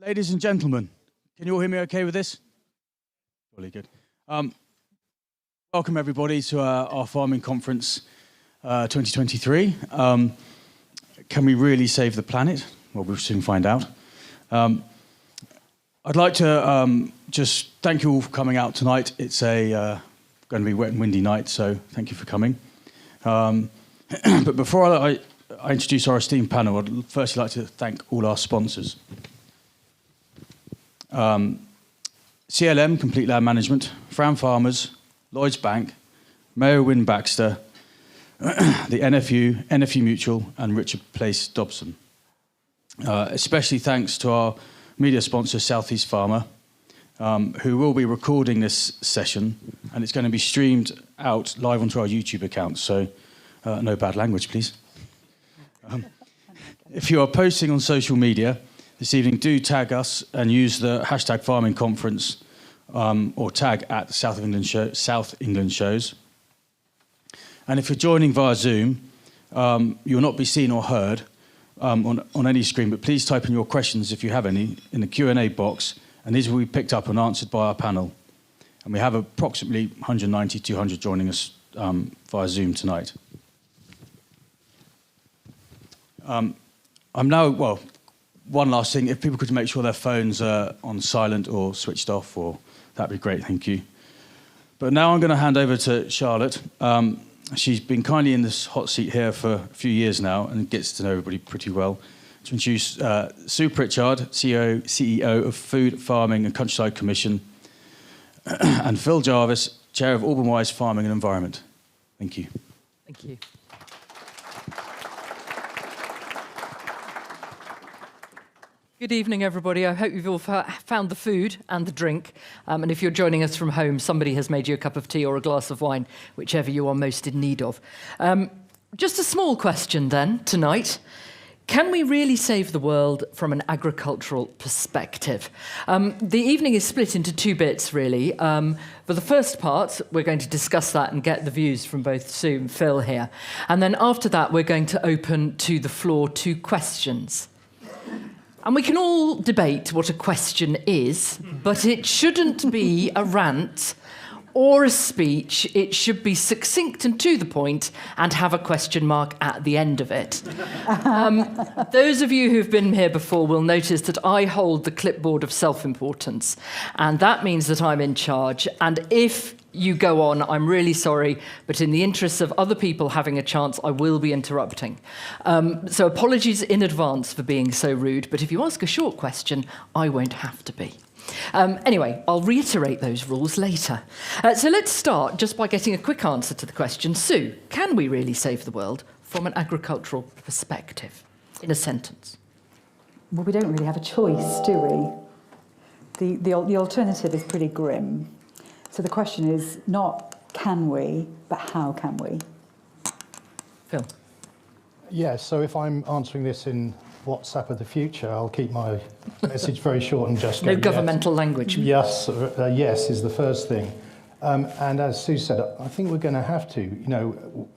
Ladies and gentlemen, can you all hear me okay with this? Really good. Welcome everybody to our farming conference 2023. Can we really save the planet? Well, we'll soon find out. I'd like to just thank you all for coming out tonight. It's going to be a wet and windy night, so thank you for coming. But before I introduce our esteemed panel, I'd firstly like to thank all our sponsors. CLM, Complete Land Management, Fram Farmers, Lloyds Bank, Mayo Wynne Baxter, the NFU, NFU Mutual, and Richard Place Dobson. Especially thanks to our media sponsor, Southeast Farmer, who will be recording this session, and it's going to be streamed out live onto our YouTube account, so no bad language, please. If you are posting on social media this evening, do tag us and use the hashtag Farming Conference or tag at the South England shows. And if you're joining via Zoom, you'll not be seen or heard on any screen, but please type in your questions if you have any in the Q&A box, and these will be picked up and answered by our panel. And we have approximately 190, 200 joining us via Zoom tonight. One last thing, if people could make sure their phones are on silent or switched off, or that'd be great, thank you. But now I'm going to hand over to Charlotte. She's been kindly in this hot seat here for a few years now and gets to know everybody pretty well. To introduce Sue Pritchard, CEO of Food, Farming and Countryside Commission, and Phil Jarvis, Chair of Alban Wise Farming and Environment. Thank you. Thank you. Good evening, everybody. I hope you've all found the food and the drink. And if you're joining us from home, somebody has made you a cup of tea or a glass of wine, whichever you are most in need of. Just a small question then, tonight. Can we really save the world from an agricultural perspective? The evening is split into two bits, really. For the first part, we're going to discuss that and get the views from both Sue and Phil here. And then after that, we're going to open to the floor to questions. And we can all debate what a question is, but it shouldn't be a rant or a speech. It should be succinct and to the point and have a question mark at the end of it. Those of you who've been here before will notice that I hold the clipboard of self-importance, and that means that I'm in charge. And if you go on, I'm really sorry, but in the interests of other people having a chance, I will be interrupting. So apologies in advance for being so rude, but if you ask a short question, I won't have to be. Anyway, I'll reiterate those rules later. So let's start just by getting a quick answer to the question. Sue, can we really save the world from an agricultural perspective, in a sentence? Well, we don't really have a choice, do we? The alternative is pretty grim. So the question is not can we, but how can we? Phil? Yeah, so if I'm answering this in WhatsApp of the future, I'll keep my message very short and just no governmental language. Yes, yes is the first thing. And as Sue said, I think we're going to have to. You know,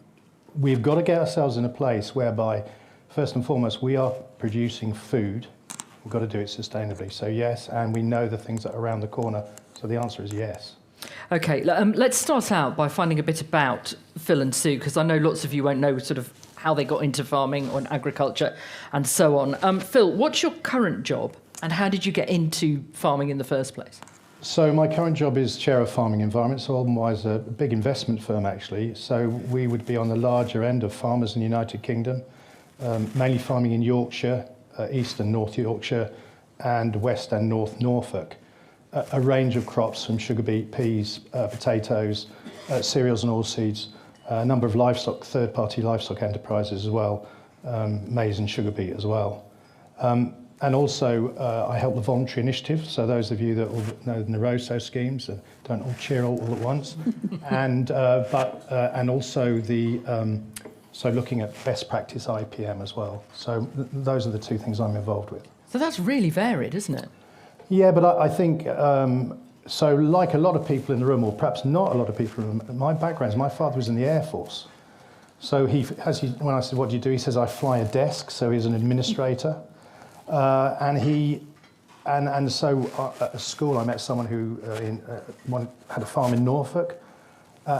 we've got to get ourselves in a place whereby, first and foremost, we are producing food. We've got to do it sustainably. So yes, and we know the things that are around the corner. So the answer is yes. OK, let's start out by finding a bit about Phil and Sue, because I know lots of you won't know sort of how they got into farming or agriculture and so on. Phil, what's your current job and how did you get into farming in the first place? So my current job is Chair of Farming Environment, so Alban Wise is a big investment firm actually. So we would be on the larger end of farmers in the United Kingdom, mainly farming in Yorkshire, East and North Yorkshire, and West and North Norfolk. A range of crops from sugar beet, peas, potatoes, cereals and oilseeds, a number of livestock, third-party livestock enterprises as well, maize and sugar beet as well. And also I help the voluntary initiative, so those of you that will know the Naroso schemes, don't all cheer all at once, and also the so looking at best practice IPM as well. So those are the two things I'm involved with. So that's really varied, isn't it? Yeah, but I think, so like a lot of people in the room, or perhaps not a lot of people in the room, my background is my father was in the Air Force. So when I said, what do you do? He says, I fly a desk, so he's an administrator. And he And so at school I met someone who had a farm in Norfolk.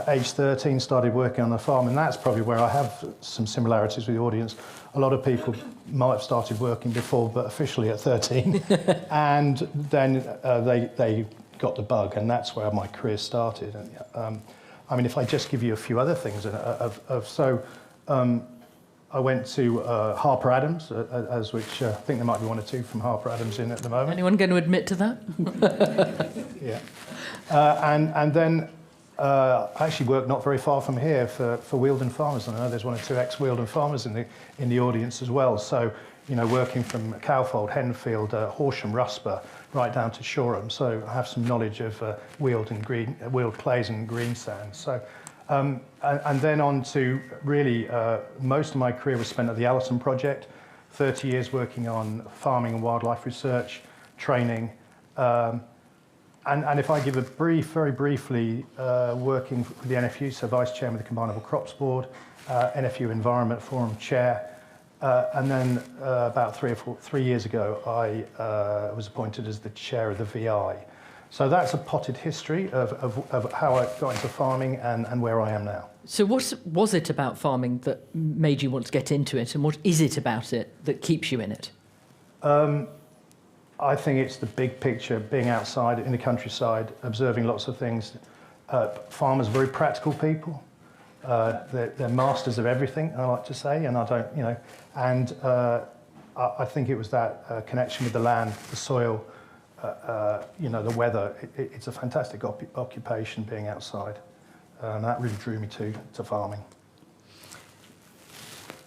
Age 13, started working on a farm, and that's probably where I have some similarities with the audience. A lot of people might have started working before, but officially at 13. And then they got the bug, and that's where my career started. And, I mean, if I just give you a few other things, I went to Harper Adams, which I think there might be one or two from Harper Adams in at the moment. Anyone going to admit to that? Yeah. And then I actually worked not very far from here for Wealden Farmers. And I know there's one or two ex-Wealden farmers in the audience as well. So, you know, working from Cowfold, Henfield, Horsham, Rusper, right down to Shoreham. So I have some knowledge of Weald clays and green sands. So, and then on to really, most of my career was spent at the Allison Project, 30 years working on farming and wildlife research, training. And if I give a very briefly, working with the NFU, so Vice Chairman of the Combinable Crops Board, NFU Environment Forum Chair, and then about 3 years ago, I was appointed as the Chair of the VI. So that's a potted history of how I got into farming and where I am now. So what was it about farming that made you want to get into it, and what is it about it that keeps you in it? I think it's the big picture, being outside in the countryside, observing lots of things. Farmers are very practical people. They're masters of everything, I like to say, and I don't, you know, and I think it was that connection with the land, the soil, you know, the weather. It's a fantastic occupation, being outside, and that really drew me to farming.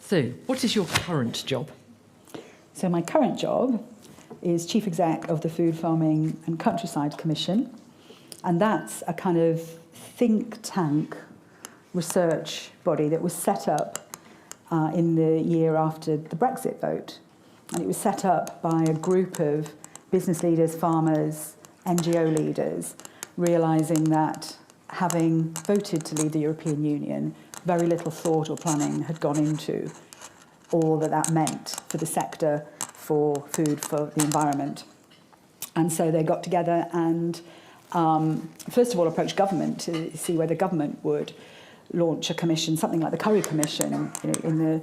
So, what is your current job? So my current job is Chief Exec of the Food, Farming and Countryside Commission, and that's a kind of think tank research body that was set up in the year after the Brexit vote. And it was set up by a group of business leaders, farmers, NGO leaders, realising that having voted to leave the European Union, very little thought or planning had gone into all that meant for the sector, for food, for the environment. And so they got together and first of all approached government to see whether government would launch a commission, something like the Curry Commission, you know, in the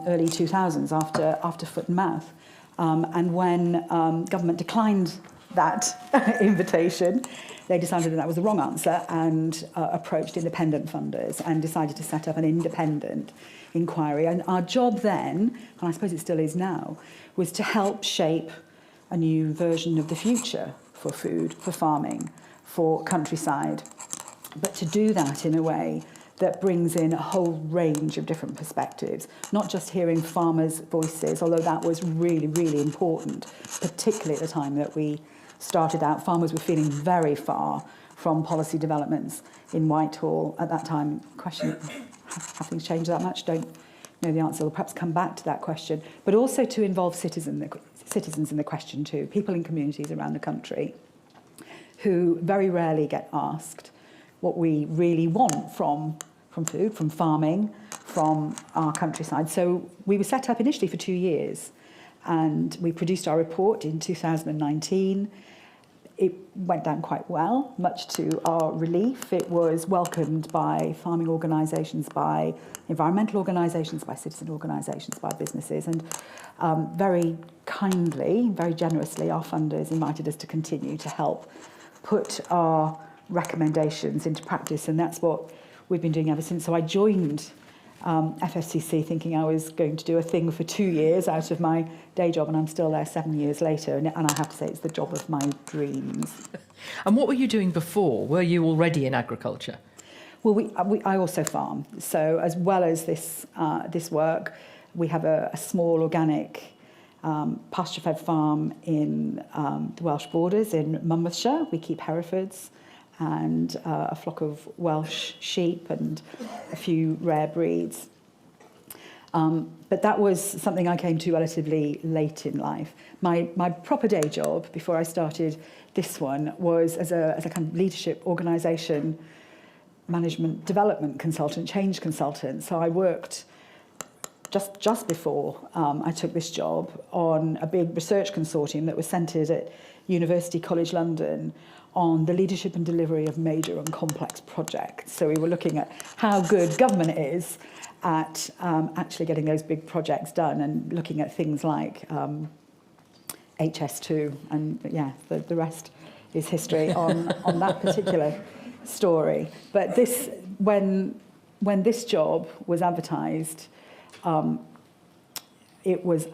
early 2000s after Foot and Mouth. And when government declined that invitation, they decided that was the wrong answer and approached independent funders and decided to set up an independent inquiry. And our job then, and I suppose it still is now, was to help shape a new version of the future for food, for farming, for countryside, but to do that in a way that brings in a whole range of different perspectives, not just hearing farmers' voices, although that was really, really important, particularly at the time that we started out. Farmers were feeling very far from policy developments in Whitehall at that time. Question, have things changed that much? Don't know the answer. We'll perhaps come back to that question. But also to involve citizens in the question too, people in communities around the country who very rarely get asked what we really want from food, from farming, from our countryside. So we were set up initially for 2 years, and we produced our report in 2019. It went down quite well, much to our relief. It was welcomed by farming organisations, by environmental organisations, by citizen organisations, by businesses, and very kindly, very generously, our funders invited us to continue to help put our recommendations into practice, and that's what we've been doing ever since. So I joined FFCC thinking I was going to do a thing for 2 years out of my day job, and I'm still there 7 years later, and I have to say it's the job of my dreams. And what were you doing before? Were you already in agriculture? Well, I also farm. So as well as this work, we have a small organic pasture-fed farm in the Welsh borders in Monmouthshire. We keep Herefords and a flock of Welsh sheep and a few rare breeds. But that was something I came to relatively late in life. My proper day job, before I started this one, was as a kind of leadership organisation, management development consultant, change consultant. So I worked just before I took this job on a big research consortium that was centred at University College London on the leadership and delivery of major and complex projects. So we were looking at how good government is at actually getting those big projects done, and looking at things like HS2, and yeah, the rest is history on that particular story. But this, when this job was advertised, it was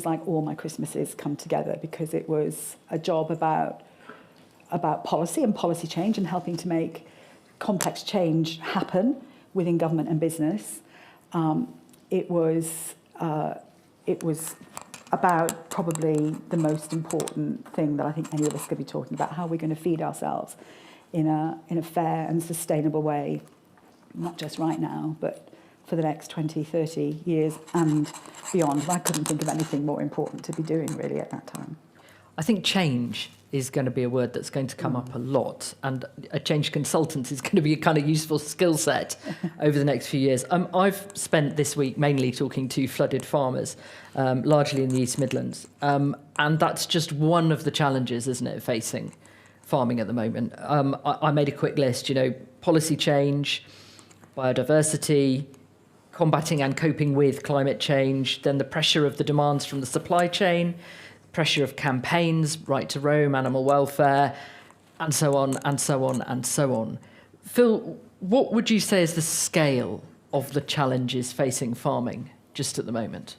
like all my Christmases come together, because it was a job about policy and policy change, and helping to make complex change happen within government and business. It was about probably the most important thing that I think any of us could be talking about: how we're going to feed ourselves in a fair and sustainable way, not just right now, but for the next 20, 30 years and beyond. I couldn't think of anything more important to be doing, really, at that time. I think change is going to be a word that's going to come up a lot, and a change consultant is going to be a kind of useful skill set over the next few years. I've spent this week mainly talking to flooded farmers, largely in the East Midlands, and that's just one of the challenges, isn't it, facing farming at the moment. I made a quick list, policy change, biodiversity, combating and coping with climate change, then the pressure of the demands from the supply chain, pressure of campaigns, right to roam, animal welfare, and so on, and so on, and so on. Phil, what would you say is the scale of the challenges facing farming just at the moment?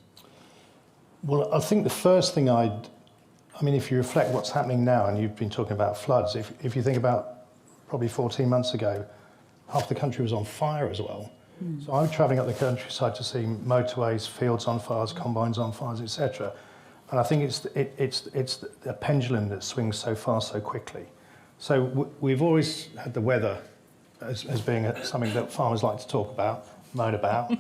Well, I think the first thing if you reflect what's happening now, and you've been talking about floods, if you think about probably 14 months ago, half the country was on fire as well. So I'm travelling up the countryside to see motorways, fields on fires, combines on fires, etc. And I think it's a pendulum that swings so far so quickly. So we've always had the weather as being something that farmers like to talk about, moan about.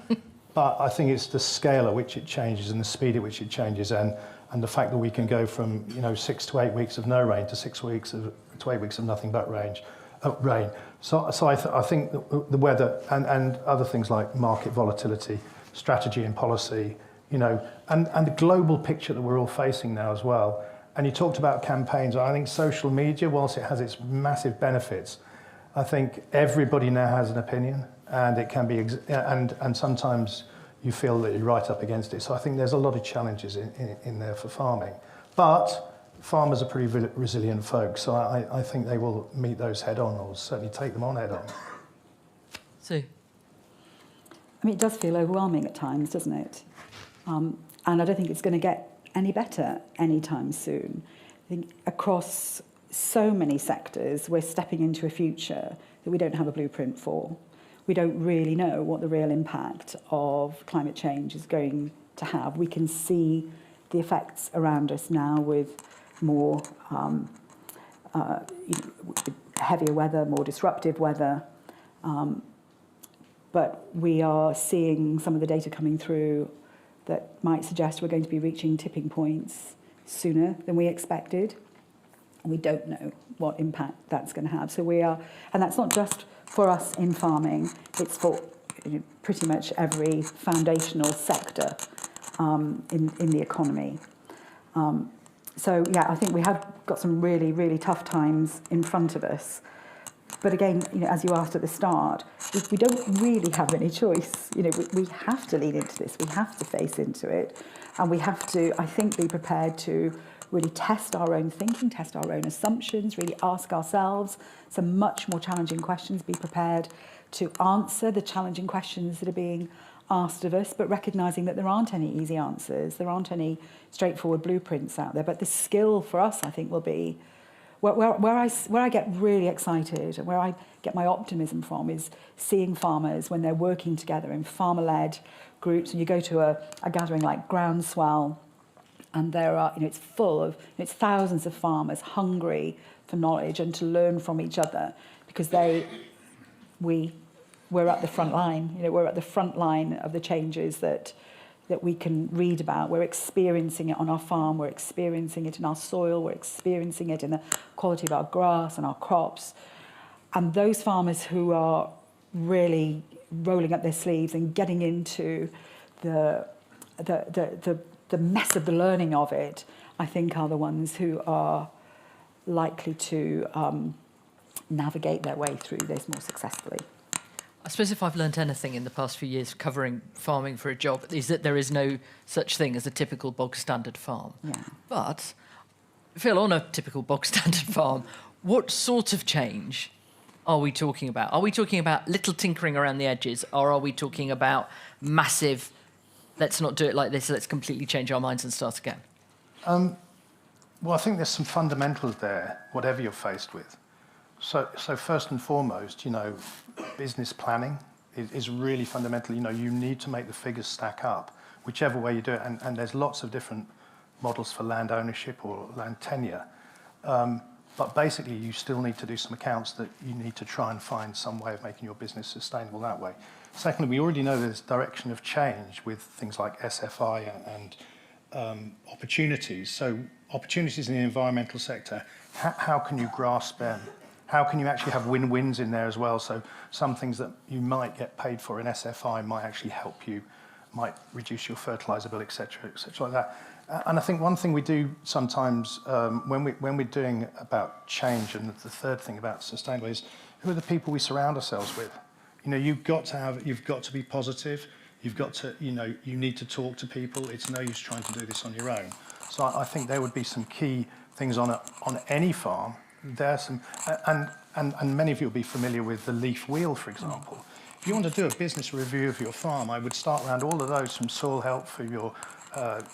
But I think it's the scale at which it changes and the speed at which it changes, and the fact that we can go from 6 to 8 weeks of no rain to 6 weeks to 8 weeks of nothing but rain. So I think the weather and other things like market volatility, strategy and policy, and the global picture that we're all facing now as well. And you talked about campaigns. I think social media, whilst it has its massive benefits, I think everybody now has an opinion, and it can be, and sometimes you feel that you're right up against it. So I think there's a lot of challenges in there for farming. But farmers are pretty resilient folk, so I think they will meet those head on, or certainly take them on head on. Sue? It does feel overwhelming at times, doesn't it? And I don't think it's going to get any better anytime soon. I think across so many sectors, we're stepping into a future that we don't have a blueprint for. We don't really know what the real impact of climate change is going to have. We can see the effects around us now with more heavier weather, more disruptive weather. But we are seeing some of the data coming through that might suggest we're going to be reaching tipping points sooner than we expected. And we don't know what impact that's going to have. So we are, and that's not just for us in farming, it's for pretty much every foundational sector in the economy. So yeah, I think we have got some really, really tough times in front of us. But again, as you asked at the start, we don't really have any choice. We have to lean into this. We have to face into it, and we have to, I think, be prepared to really test our own thinking, test our own assumptions, really ask ourselves some much more challenging questions, be prepared to answer the challenging questions that are being asked of us, but recognising that there aren't any easy answers, there aren't any straightforward blueprints out there. But the skill for us, I think, will be where I get really excited and where I get my optimism from is seeing farmers when they're working together in farmer-led groups. And you go to a gathering like Groundswell, and there are, it's full of, it's thousands of farmers hungry for knowledge and to learn from each other, because we're at the front line. We're at the front line of the changes that we can read about. We're experiencing it on our farm, we're experiencing it in our soil, we're experiencing it in the quality of our grass and our crops. And those farmers who are really rolling up their sleeves and getting into the mess of the learning of it, I think, are the ones who are likely to navigate their way through this more successfully. I suppose if I've learnt anything in the past few years covering farming for a job, is that there is no such thing as a typical bog standard farm. Yeah. But, Phil, on a typical bog standard farm, what sort of change are we talking about? Are we talking about little tinkering around the edges, or are we talking about massive, let's not do it like this, let's completely change our minds and start again? Well, I think there's some fundamentals there, whatever you're faced with. So first and foremost, business planning is really fundamental. You need to make the figures stack up, whichever way you do it. And there's lots of different models for land ownership or land tenure. But basically, you still need to do some accounts that you need to try and find some way of making your business sustainable that way. Secondly, we already know there's direction of change with things like SFI and opportunities. So opportunities in the environmental sector, how can you grasp them? How can you actually have win-wins in there as well? So some things that you might get paid for in SFI might actually help you, might reduce your fertiliser bill, et cetera like that. And I think one thing we do sometimes when we're doing about change, and the third thing about sustainable, is who are the people we surround ourselves with? You've got to be positive. You've got to, you need to talk to people. It's no use trying to do this on your own. So I think there would be some key things on any farm. There's some, and many of you will be familiar with the leaf wheel, for example. If you want to do a business review of your farm, I would start around all of those, from soil health, for your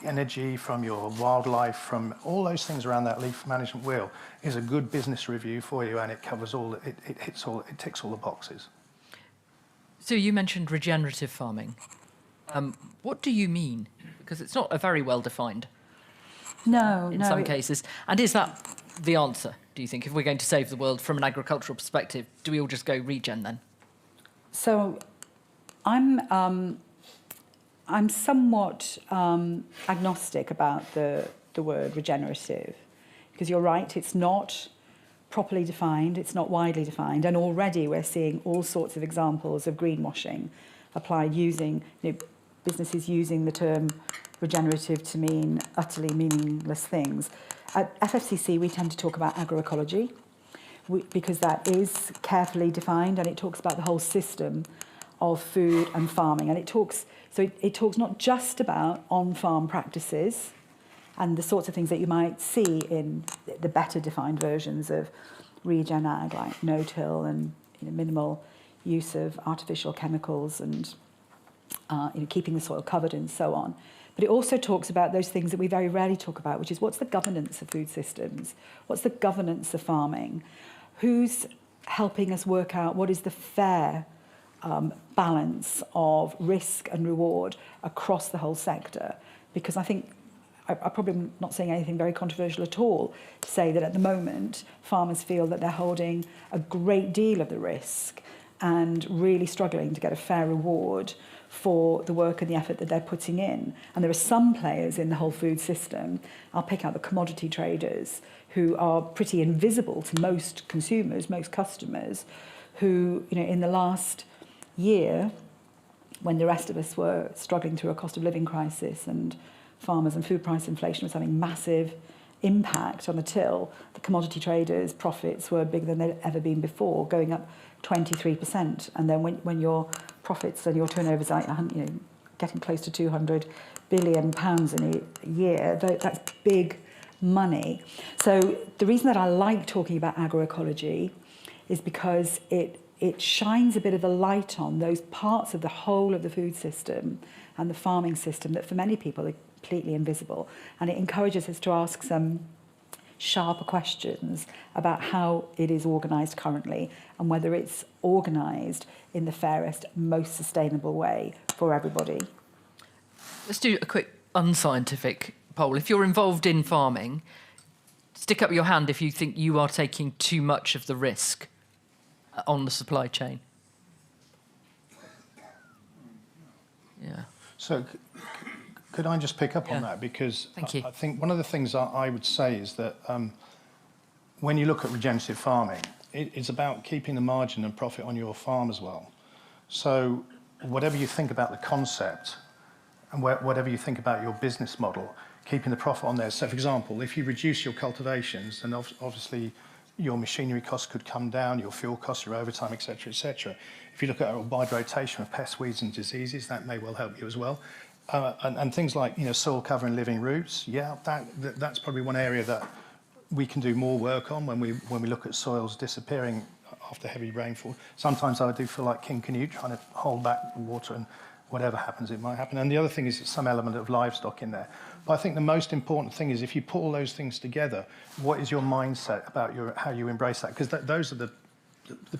energy, from your wildlife, from all those things around that leaf management wheel is a good business review for you, and it covers all, it ticks all the boxes. So you mentioned regenerative farming. What do you mean? Because it's not a very well defined. No, in some cases. And is that the answer, do you think? If we're going to save the world from an agricultural perspective, do we all just go regen then? So I'm somewhat agnostic about the word regenerative, because you're right, it's not properly defined, it's not widely defined, and already we're seeing all sorts of examples of greenwashing applied using, businesses using the term regenerative to mean utterly meaningless things. At FFCC, we tend to talk about agroecology because that is carefully defined, and it talks about the whole system of food and farming. And it talks not just about on-farm practices and the sorts of things that you might see in the better defined versions of regen ag, like no-till and minimal use of artificial chemicals and keeping the soil covered and so on. But it also talks about those things that we very rarely talk about, which is what's the governance of food systems? What's the governance of farming? Who's helping us work out what is the fair balance of risk and reward across the whole sector? Because I think, I'm probably not saying anything very controversial at all, to say that at the moment, farmers feel that they're holding a great deal of the risk and really struggling to get a fair reward for the work and the effort that they're putting in. And there are some players in the whole food system, I'll pick out the commodity traders, who are pretty invisible to most consumers, most customers, who, in the last year, when the rest of us were struggling through a cost of living crisis and farmers and food price inflation was having massive impact on the till, the commodity traders' profits were bigger than they'd ever been before, going up 23%. And then when your profits and your turnovers are getting close to £200 billion in a year, that's big money. So the reason that I like talking about agroecology is because it shines a bit of a light on those parts of the whole of the food system and the farming system that for many people are completely invisible. And it encourages us to ask some sharper questions about how it is organised currently and whether it's organised in the fairest, most sustainable way for everybody. Let's do a quick unscientific poll. If you're involved in farming, stick up your hand if you think you are taking too much of the risk on the supply chain. Yeah. So could I just pick up on that? Because I think one of the things I would say is that when you look at regenerative farming, it's about keeping the margin and profit on your farm as well. So whatever you think about the concept, and whatever you think about your business model, keeping the profit on there. So, for example, if you reduce your cultivations, then obviously your machinery costs could come down, your fuel costs, your overtime, etc., etc. If you look at a wide rotation of pests, weeds, and diseases, that may well help you as well. And things like soil cover and living roots, that's probably one area that we can do more work on when we look at soils disappearing after heavy rainfall. Sometimes I do feel like King Canute, trying to hold back the water, and whatever happens, it might happen. And the other thing is some element of livestock in there. But I think the most important thing is if you put all those things together, what is your mindset about how you embrace that? Because those are the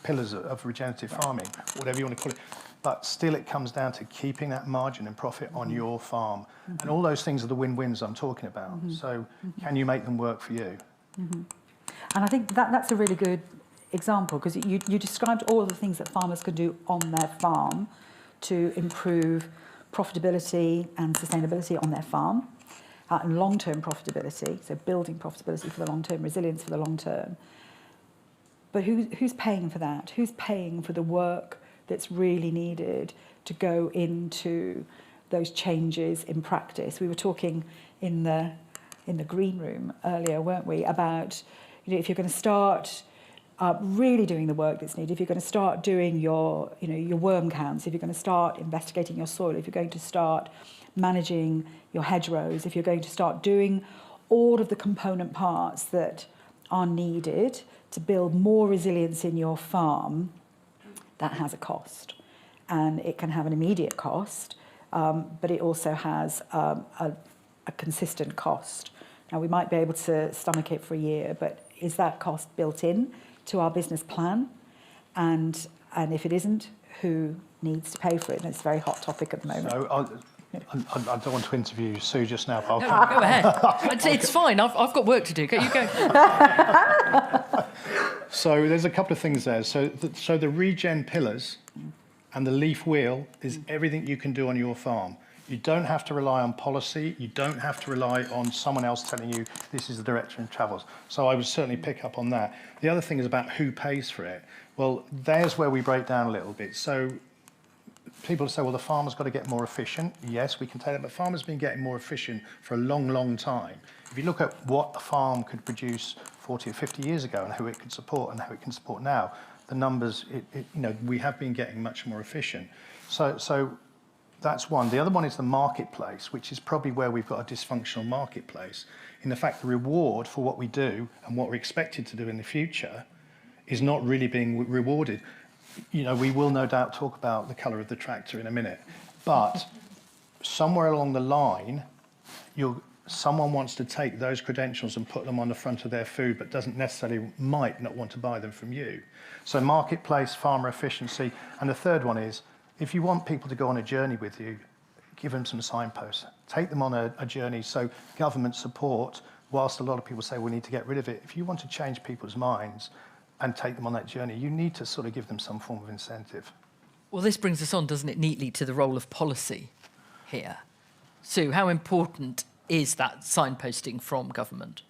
pillars of regenerative farming, whatever you want to call it. But still it comes down to keeping that margin and profit on your farm. And all those things are the win-wins I'm talking about. So can you make them work for you? And I think that's a really good example, because you described all of the things that farmers could do on their farm to improve profitability and sustainability on their farm, and long-term profitability, so building profitability for the long term, resilience for the long term. But who's paying for that? Who's paying for the work that's really needed to go into those changes in practice? We were talking in the green room earlier, weren't we, about if you're going to start really doing the work that's needed, if you're going to start doing your worm counts, if you're going to start investigating your soil, if you're going to start managing your hedgerows, if you're going to start doing all of the component parts that are needed to build more resilience in your farm, that has a cost. And it can have an immediate cost, but it also has a consistent cost. Now, we might be able to stomach it for a year, but is that cost built in to our business plan? And if it isn't, who needs to pay for it? And it's a very hot topic at the moment. So I don't want to interview Sue just now, but No, go ahead. It's fine. I've got work to do. You go. So there's a couple of things there. So the regen pillars and the leaf wheel is everything you can do on your farm. You don't have to rely on policy. You don't have to rely on someone else telling you this is the direction it travels. So I would certainly pick up on that. The other thing is about who pays for it. Well, there's where we break down a little bit. So people say, well, the farmer's got to get more efficient. Yes, we can take that, but farmers have been getting more efficient for a long, long time. If you look at what a farm could produce 40 or 50 years ago and who it could support and how it can support now, the numbers, we have been getting much more efficient. So that's one. The other one is the marketplace, which is probably where we've got a dysfunctional marketplace. In the fact, the reward for what we do and what we're expected to do in the future is not really being rewarded. We will no doubt talk about the colour of the tractor in a minute, but somewhere along the line, someone wants to take those credentials and put them on the front of their food, but might not want to buy them from you. So marketplace, farmer efficiency, and the third one is, if you want people to go on a journey with you, give them some signposts. Take them on a journey. So government support, whilst a lot of people say we need to get rid of it, if you want to change people's minds and take them on that journey, you need to sort of give them some form of incentive. Well, this brings us on, doesn't it, neatly to the role of policy here. Sue, how important is that signposting from government?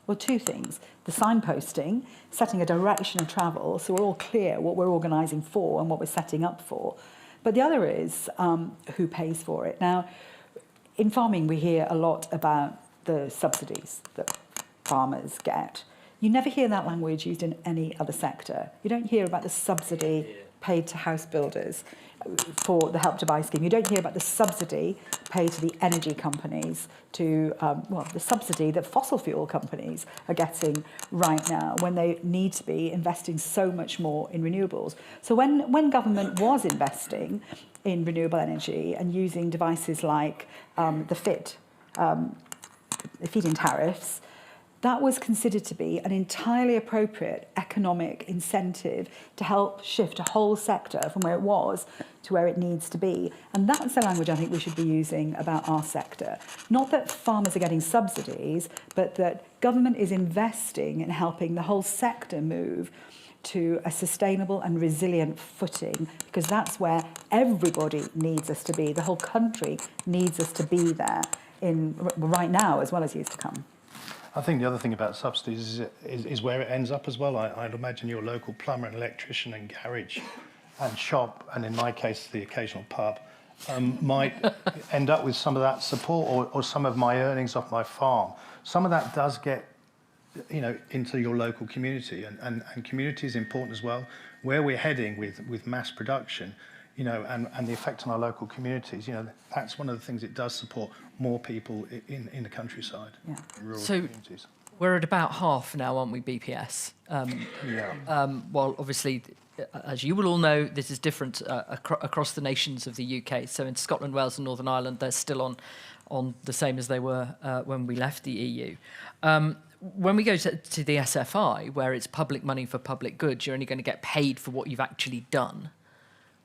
Well, two things. The signposting, setting a direction of travel, so we're all clear what we're organising for and what we're setting up for. But the other is who pays for it. Now, in farming, we hear a lot about the subsidies that farmers get. You never hear that language used in any other sector. You don't hear about the subsidy paid to house builders for the Help to Buy scheme. You don't hear about the subsidy paid to the energy companies, to the subsidy that fossil fuel companies are getting right now when they need to be investing so much more in renewables. So when government was investing in renewable energy and using devices like the feed-in tariffs, that was considered to be an entirely appropriate economic incentive to help shift a whole sector from where it was to where it needs to be. And that's the language I think we should be using about our sector. Not that farmers are getting subsidies, but that government is investing in helping the whole sector move to a sustainable and resilient footing, because that's where everybody needs us to be. The whole country needs us to be there right now as well as years to come. I think the other thing about subsidies is where it ends up as well. I'd imagine your local plumber and electrician and garage and shop, and in my case, the occasional pub, might end up with some of that support or some of my earnings off my farm. Some of that does get, into your local community, and community is important as well. Where we're heading with mass production, and the effect on our local communities, that's one of the things it does support more people in the countryside, in rural communities. We're at about half now, aren't we, BPS? Well, obviously, as you will all know, this is different across the nations of the UK. So in Scotland, Wales and Northern Ireland, they're still on the same as they were when we left the EU. When we go to the SFI, where it's public money for public goods, you're only going to get paid for what you've actually done.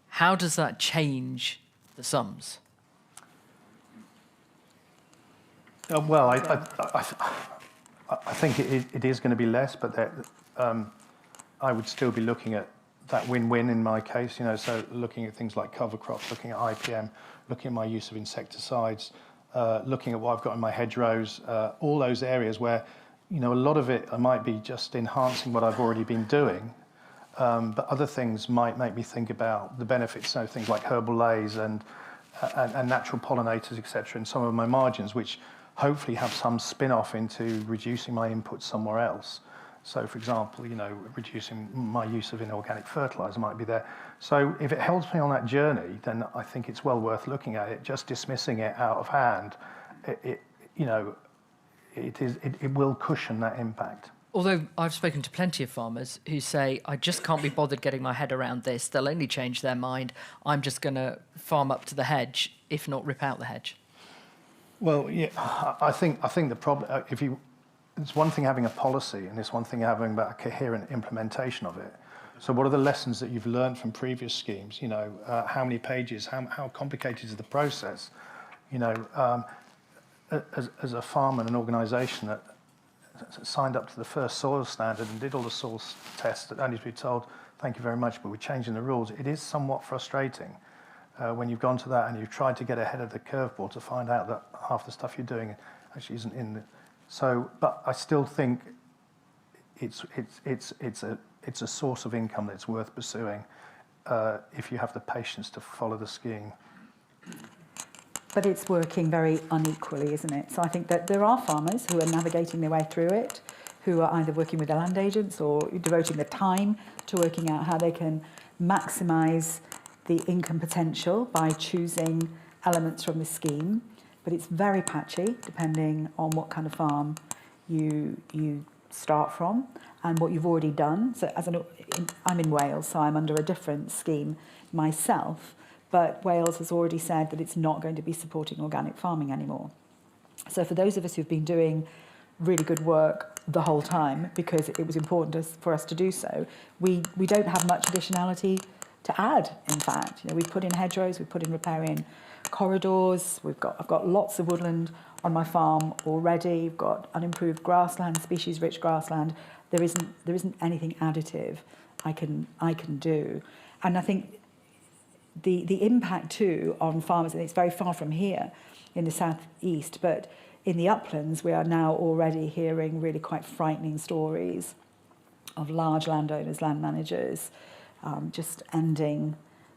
How does that change the sums? Well, I think it is going to be less, but I would still be looking at that win-win in my case, so looking at things like cover crops, looking at IPM, looking at my use of insecticides, looking at what I've got in my hedgerows, all those areas where, a lot of it I might be just enhancing what I've already been doing, but other things might make me think about the benefits, so things like herbal lays and natural pollinators, etc., and some of my margins, which hopefully have some spin-off into reducing my input somewhere else. So, for example, reducing my use of inorganic fertilizer might be there. So if it helps me on that journey, then I think it's well worth looking at it. Just dismissing it out of hand, it will cushion that impact. Although I've spoken to plenty of farmers who say, I just can't be bothered getting my head around this. They'll only change their mind. I'm just going to farm up to the hedge, if not rip out the hedge. Well, yeah, I think the problem, it's one thing having a policy, and it's one thing having a coherent implementation of it. So what are the lessons that you've learned from previous schemes? How many pages, how complicated is the process? As a farm and an organisation that signed up to the first soil standard and did all the soil tests, that only to be told, thank you very much, but we're changing the rules. It is somewhat frustrating when you've gone to that and you've tried to get ahead of the curveball to find out that half the stuff you're doing actually isn't in the... So, but I still think it's a source of income that's worth pursuing if you have the patience to follow the scheme. But it's working very unequally, isn't it? So I think that there are farmers who are navigating their way through it, who are either working with their land agents or devoting the time to working out how they can maximise the income potential by choosing elements from the scheme. But it's very patchy, depending on what kind of farm you start from and what you've already done. So I'm in Wales, so I'm under a different scheme myself. But Wales has already said that it's not going to be supporting organic farming anymore. So for those of us who've been doing really good work the whole time, because it was important for us to do so, we don't have much additionality to add, in fact. We've put in hedgerows, we've put in repairing corridors, I've got lots of woodland on my farm already, we've got unimproved grassland, species-rich grassland. There isn't anything additive I can do. And I think the impact too on farmers, and it's very far from here in the southeast, but in the uplands we are now already hearing really quite frightening stories of large landowners, land managers, just ending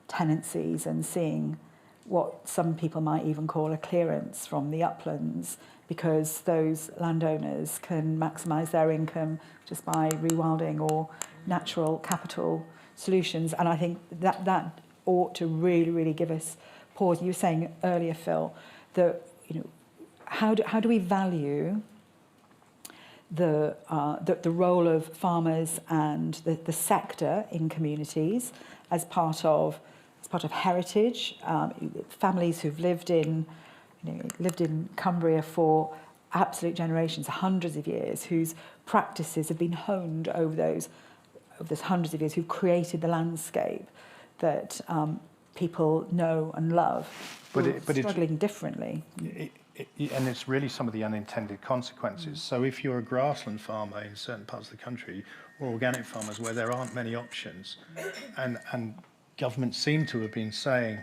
tenancies and seeing what some people might even call a clearance from the uplands, because those landowners can maximise their income just by rewilding or natural capital solutions. And I think that ought to really, really give us pause. You were saying earlier, Phil, that how do we value the role of farmers and the sector in communities as part of heritage? Families who've lived in Cumbria for absolute generations, hundreds of years, whose practices have been honed over those hundreds of years, who've created the landscape that people know and love, but struggling differently. And it's really some of the unintended consequences. So if you're a grassland farmer in certain parts of the country, or organic farmers where there aren't many options, and governments seem to have been saying,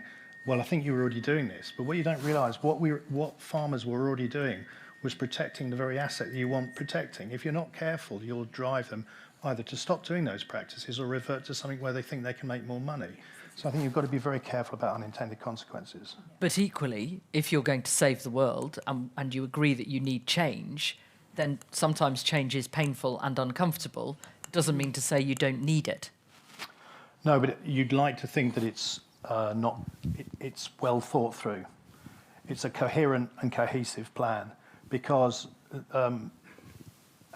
well, I think you're already doing this, but what you don't realise, what farmers were already doing was protecting the very asset that you want protecting. If you're not careful, you'll drive them either to stop doing those practices or revert to something where they think they can make more money. So I think you've got to be very careful about unintended consequences. But equally, if you're going to save the world and you agree that you need change, then sometimes change is painful and uncomfortable. Doesn't mean to say you don't need it. No, but you'd like to think that it's it's well thought through. It's a coherent and cohesive plan because,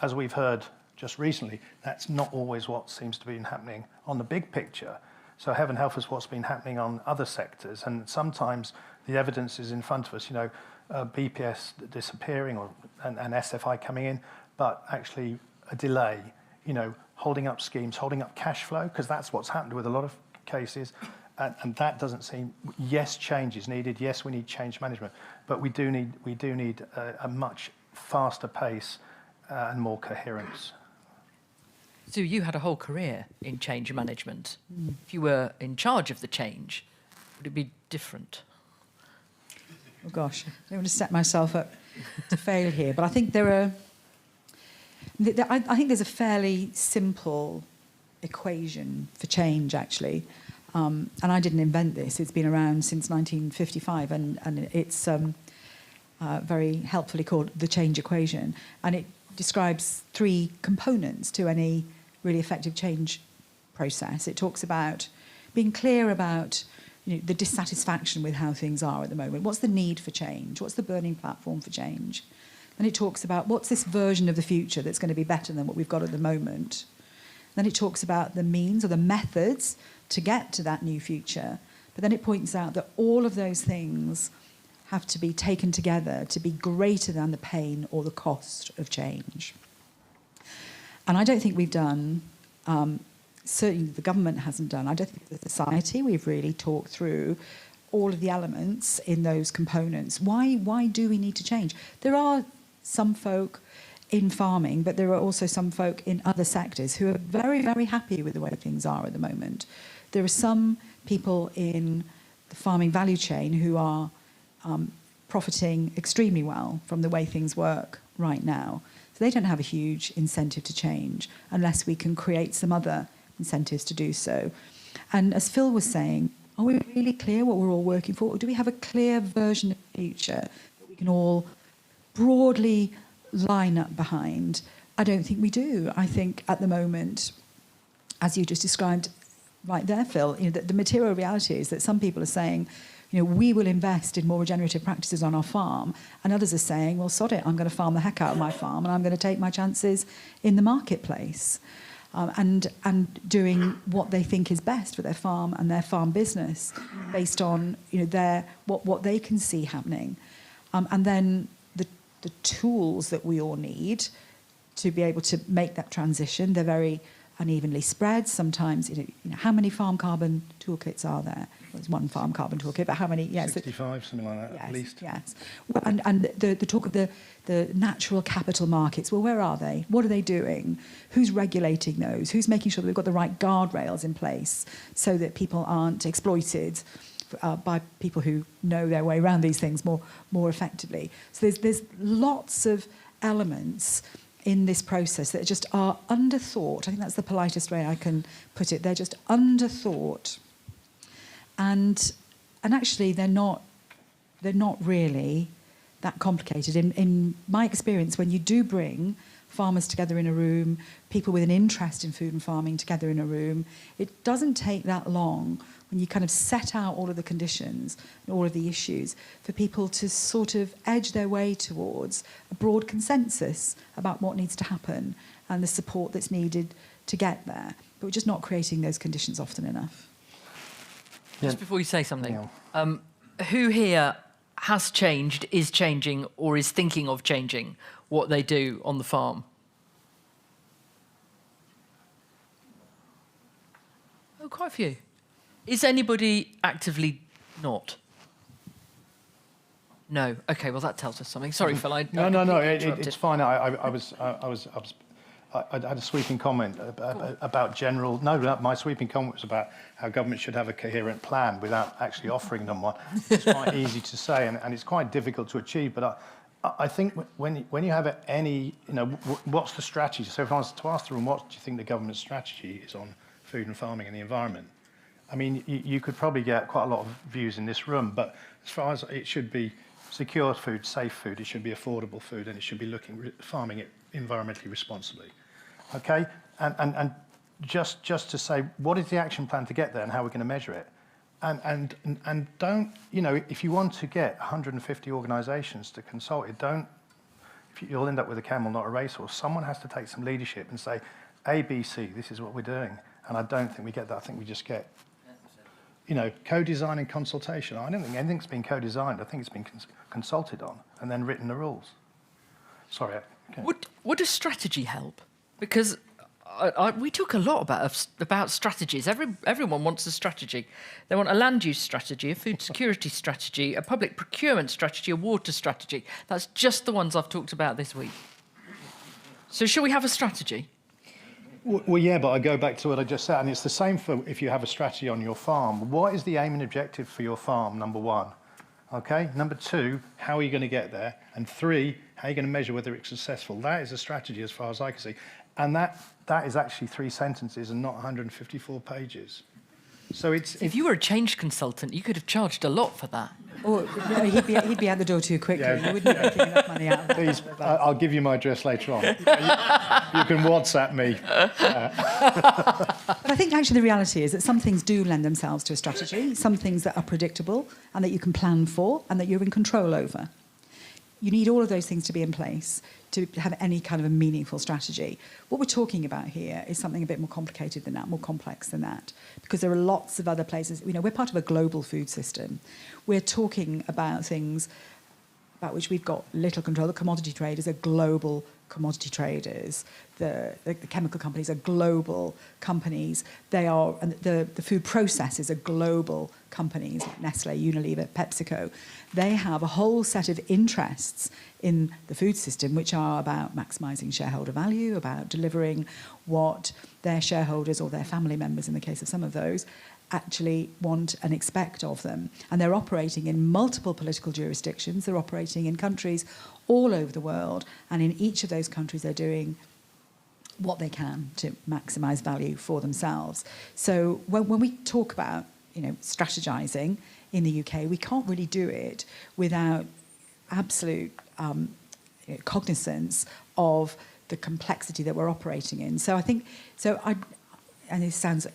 as we've heard just recently, that's not always what seems to be happening on the big picture. So heaven help us what's been happening on other sectors. And sometimes the evidence is in front of us, BPS disappearing and SFI coming in, but actually a delay, holding up schemes, holding up cash flow, because that's what's happened with a lot of cases. And that doesn't seem, yes, change is needed. Yes, we need change management, but we do need a much faster pace and more coherence. So you had a whole career in change management. If you were in charge of the change, would it be different? Oh gosh, I don't want to set myself up to fail here, but I think I think there's a fairly simple equation for change, actually. And I didn't invent this. It's been around since 1955, and it's very helpfully called the change equation. And it describes three components to any really effective change process. It talks about being clear about the dissatisfaction with how things are at the moment. What's the need for change? What's the burning platform for change? Then it talks about what's this version of the future that's going to be better than what we've got at the moment. Then it talks about the means or the methods to get to that new future. But then it points out that all of those things have to be taken together to be greater than the pain or the cost of change. And I don't think we've done, certainly the government hasn't done, I don't think the society, we've really talked through all of the elements in those components. Why do we need to change? There are some folk in farming, but there are also some folk in other sectors who are very, very happy with the way things are at the moment. There are some people in the farming value chain who are profiting extremely well from the way things work right now. So they don't have a huge incentive to change unless we can create some other incentives to do so. And as Phil was saying, are we really clear what we're all working for? Or do we have a clear version of the future that we can all broadly line up behind? I don't think we do. I think at the moment, as you just described right there, Phil, the material reality is that some people are saying, we will invest in more regenerative practices on our farm, and others are saying, well, sod it, I'm going to farm the heck out of my farm and I'm going to take my chances in the marketplace, and doing what they think is best for their farm and their farm business based on what they can see happening. And then the tools that we all need to be able to make that transition, they're very unevenly spread. Sometimes, how many farm carbon toolkits are there? Well, there's one farm carbon toolkit, but how many? Yes, 65, something like that, yes, at least. Yes. And the talk of the natural capital markets, well, where are they? What are they doing? Who's regulating those? Who's making sure that we've got the right guardrails in place so that people aren't exploited by people who know their way around these things more effectively? So there's lots of elements in this process that just are underthought. I think that's the politest way I can put it. They're just underthought, and actually they're not really that complicated. In my experience, when you do bring farmers together in a room, people with an interest in food and farming together in a room, it doesn't take that long when you kind of set out all of the conditions and all of the issues for people to sort of edge their way towards a broad consensus about what needs to happen and the support that's needed to get there. But we're just not creating those conditions often enough. Yeah. Just before you say something, who here has changed, is changing, or is thinking of changing what they do on the farm? Oh, quite a few. Is anybody actively not? No. Okay. Well, that tells us something. Sorry, Phil. No. It's fine. I had a sweeping comment about general. No, my sweeping comment was about how government should have a coherent plan without actually offering them one. It's quite easy to say, and it's quite difficult to achieve. But I think when you have any, what's the strategy? So if I was to ask the room, what do you think the government's strategy is on food and farming and the environment? I mean, you could probably get quite a lot of views in this room, but as far as it should be secure food, safe food, it should be affordable food, and it should be farming it environmentally responsibly. Okay, and just to say, what is the action plan to get there, and how we're going to measure it, and don't, you know, if you want to get 150 organisations to consult it, don't. You'll end up with a camel, not a racehorse. Someone has to take some leadership and say, A, B, C, this is what we're doing. And I don't think we get that. I think we just get, you know, co-design and consultation. I don't think anything's been co-designed. I think it's been consulted on and then written the rules. Sorry. Okay. Would a strategy help? Because we talk a lot about strategies. Everyone wants a strategy. They want a land use strategy, a food security strategy, a public procurement strategy, a water strategy. That's just the ones I've talked about this week. So shall we have a strategy? Well, yeah, but I go back to what I just said, and it's the same for if you have a strategy on your farm. What is the aim and objective for your farm, number one? Okay, number two, how are you going to get there? And three, how are you going to measure whether it's successful? That is a strategy as far as I can see. And that is actually 3 sentences and not 154 pages. So if you were a change consultant, you could have charged a lot for that. Or he'd be out the door too quickly. Yeah, You wouldn't be making enough money out of that. please, I'll give you my address later on. You can WhatsApp me. But I think actually the reality is that some things do lend themselves to a strategy, some things that are predictable and that you can plan for and that you're in control over. You need all of those things to be in place to have any kind of a meaningful strategy. What we're talking about here is something a bit more complicated than that, more complex than that, because there are lots of other places. You know, we're part of a global food system. We're talking about things about which we've got little control. The commodity traders are global commodity traders. The chemical companies are global companies. They are, and the food processors are global companies like Nestle, Unilever, PepsiCo. They have a whole set of interests in the food system which are about maximising shareholder value, about delivering what their shareholders or their family members, in the case of some of those, actually want and expect of them. And they're operating in multiple political jurisdictions. They're operating in countries all over the world. And in each of those countries, they're doing what they can to maximise value for themselves. So when we talk about, you know, strategising in the UK, we can't really do it without absolute cognizance of the complexity that we're operating in. So I think, and it sounds,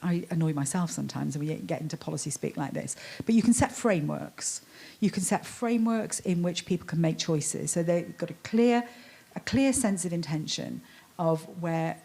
I annoy myself sometimes when we get into policy speak like this, but you can set frameworks. You can set frameworks in which people can make choices. So they've got a clear sense of intention of where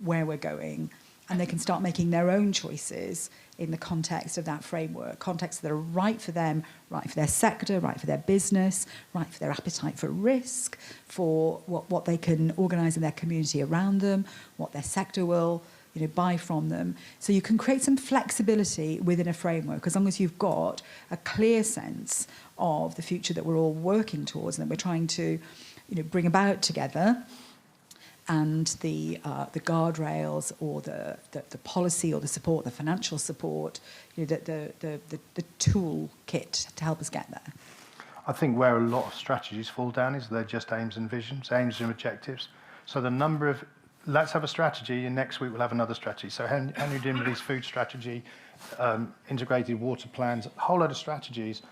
we're going, and they can start making their own choices in the context of that framework, contexts that are right for them, right for their sector, right for their business, right for their appetite for risk, for what they can organise in their community around them, what their sector will, you know, buy from them. So you can create some flexibility within a framework as long as you've got a clear sense of the future that we're all working towards and that we're trying to, you know, bring about together. And the guardrails or the policy or the support, the financial support, you know, the toolkit to help us get there. I think where a lot of strategies fall down is they're just aims and visions, aims and objectives. So the number of, let's have a strategy, and next week we'll have another strategy. So Henry Dimbley's food strategy, integrated water plans, a whole load of strategies.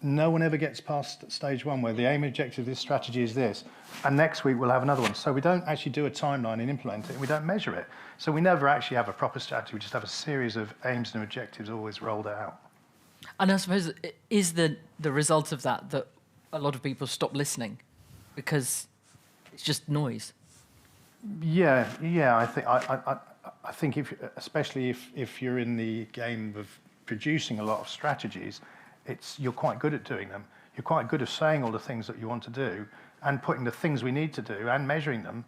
No one ever gets past stage one where the aim and objective of this strategy is this, and next week we'll have another one. So we don't actually do a timeline and implement it, and we don't measure it. So we never actually have a proper strategy. We just have a series of aims and objectives always rolled out. And I suppose, is the result of that a lot of people stop listening because it's just noise? Yeah. I think especially if you're in the game of producing a lot of strategies, you're quite good at doing them. You're quite good at saying all the things that you want to do and putting the things we need to do and measuring them.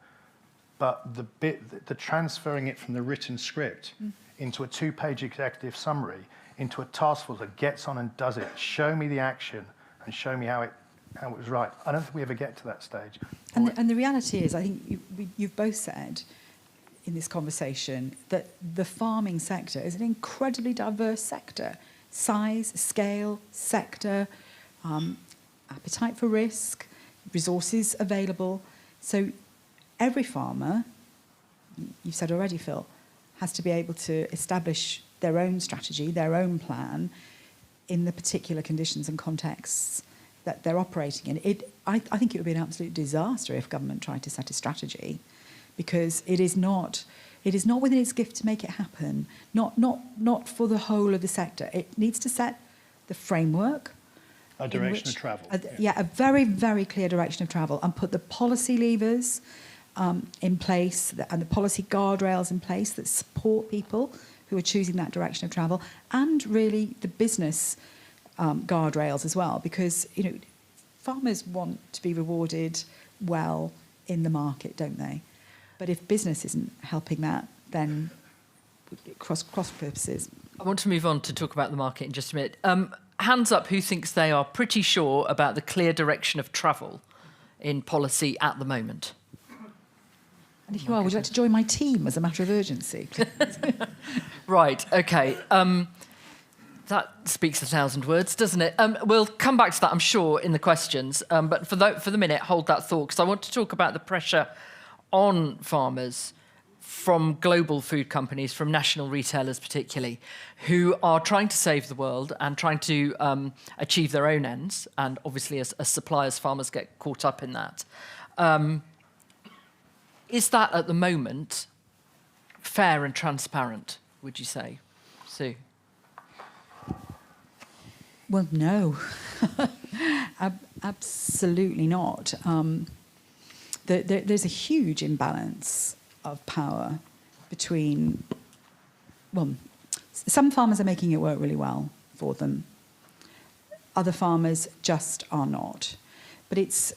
But the transferring it from the written script into a 2-page executive summary, into a task force that gets on and does it, show me the action and show me how it was right. I don't think we ever get to that stage. And the reality is, I think you've both said in this conversation that the farming sector is an incredibly diverse sector. Size, scale, sector, appetite for risk, resources available. So every farmer, you've said already, Phil, has to be able to establish their own strategy, their own plan in the particular conditions and contexts that they're operating in. I think it would be an absolute disaster if government tried to set a strategy, because it is not within its gift to make it happen, not for the whole of the sector. It needs to set the framework. A direction of travel. A very, very clear direction of travel, and put the policy levers in place and the policy guardrails in place that support people who are choosing that direction of travel, and really the business guardrails as well, because farmers want to be rewarded well in the market, don't they? But if business isn't helping that, then cross purposes. I want to move on to talk about the market in just a minute. Hands up who thinks they are pretty sure about the clear direction of travel in policy at the moment. And if you are, would you like to join my team as a matter of urgency? Right, OK. That speaks 1,000 words, doesn't it? We'll come back to that, I'm sure, in the questions. But for the minute, hold that thought, because I want to talk about the pressure on farmers from global food companies, from national retailers particularly, who are trying to save the world and trying to achieve their own ends. And obviously, as suppliers, farmers get caught up in that. Is that, at the moment, fair and transparent, would you say, Sue? Well, no, absolutely not. There's a huge imbalance of power between, well, some farmers are making it work really well for them. Other farmers just are not. But it's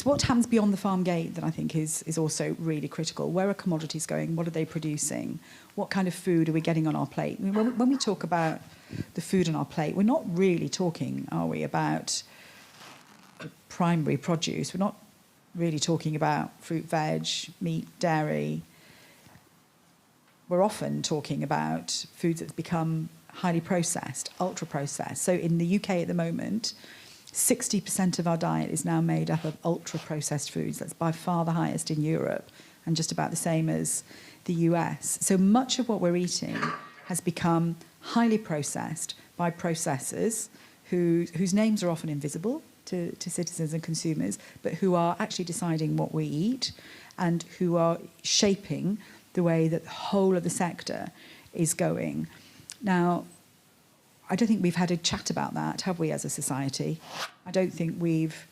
what happens beyond the farm gate that I think is also really critical. Where are commodities going? What are they producing? What kind of food are we getting on our plate? I mean, when we talk about the food on our plate, we're not really talking, are we, about primary produce. We're not really talking about fruit, veg, meat, dairy. We're often talking about foods that's become highly processed, ultra-processed. So in the UK at the moment, 60% of our diet is now made up of ultra-processed foods. That's by far the highest in Europe and just about the same as the US. So much of what we're eating has become highly processed by processors whose names are often invisible to citizens and consumers, but who are actually deciding what we eat and who are shaping the way that the whole of the sector is going. Now, I don't think we've had a chat about that, have we, as a society? I don't think we've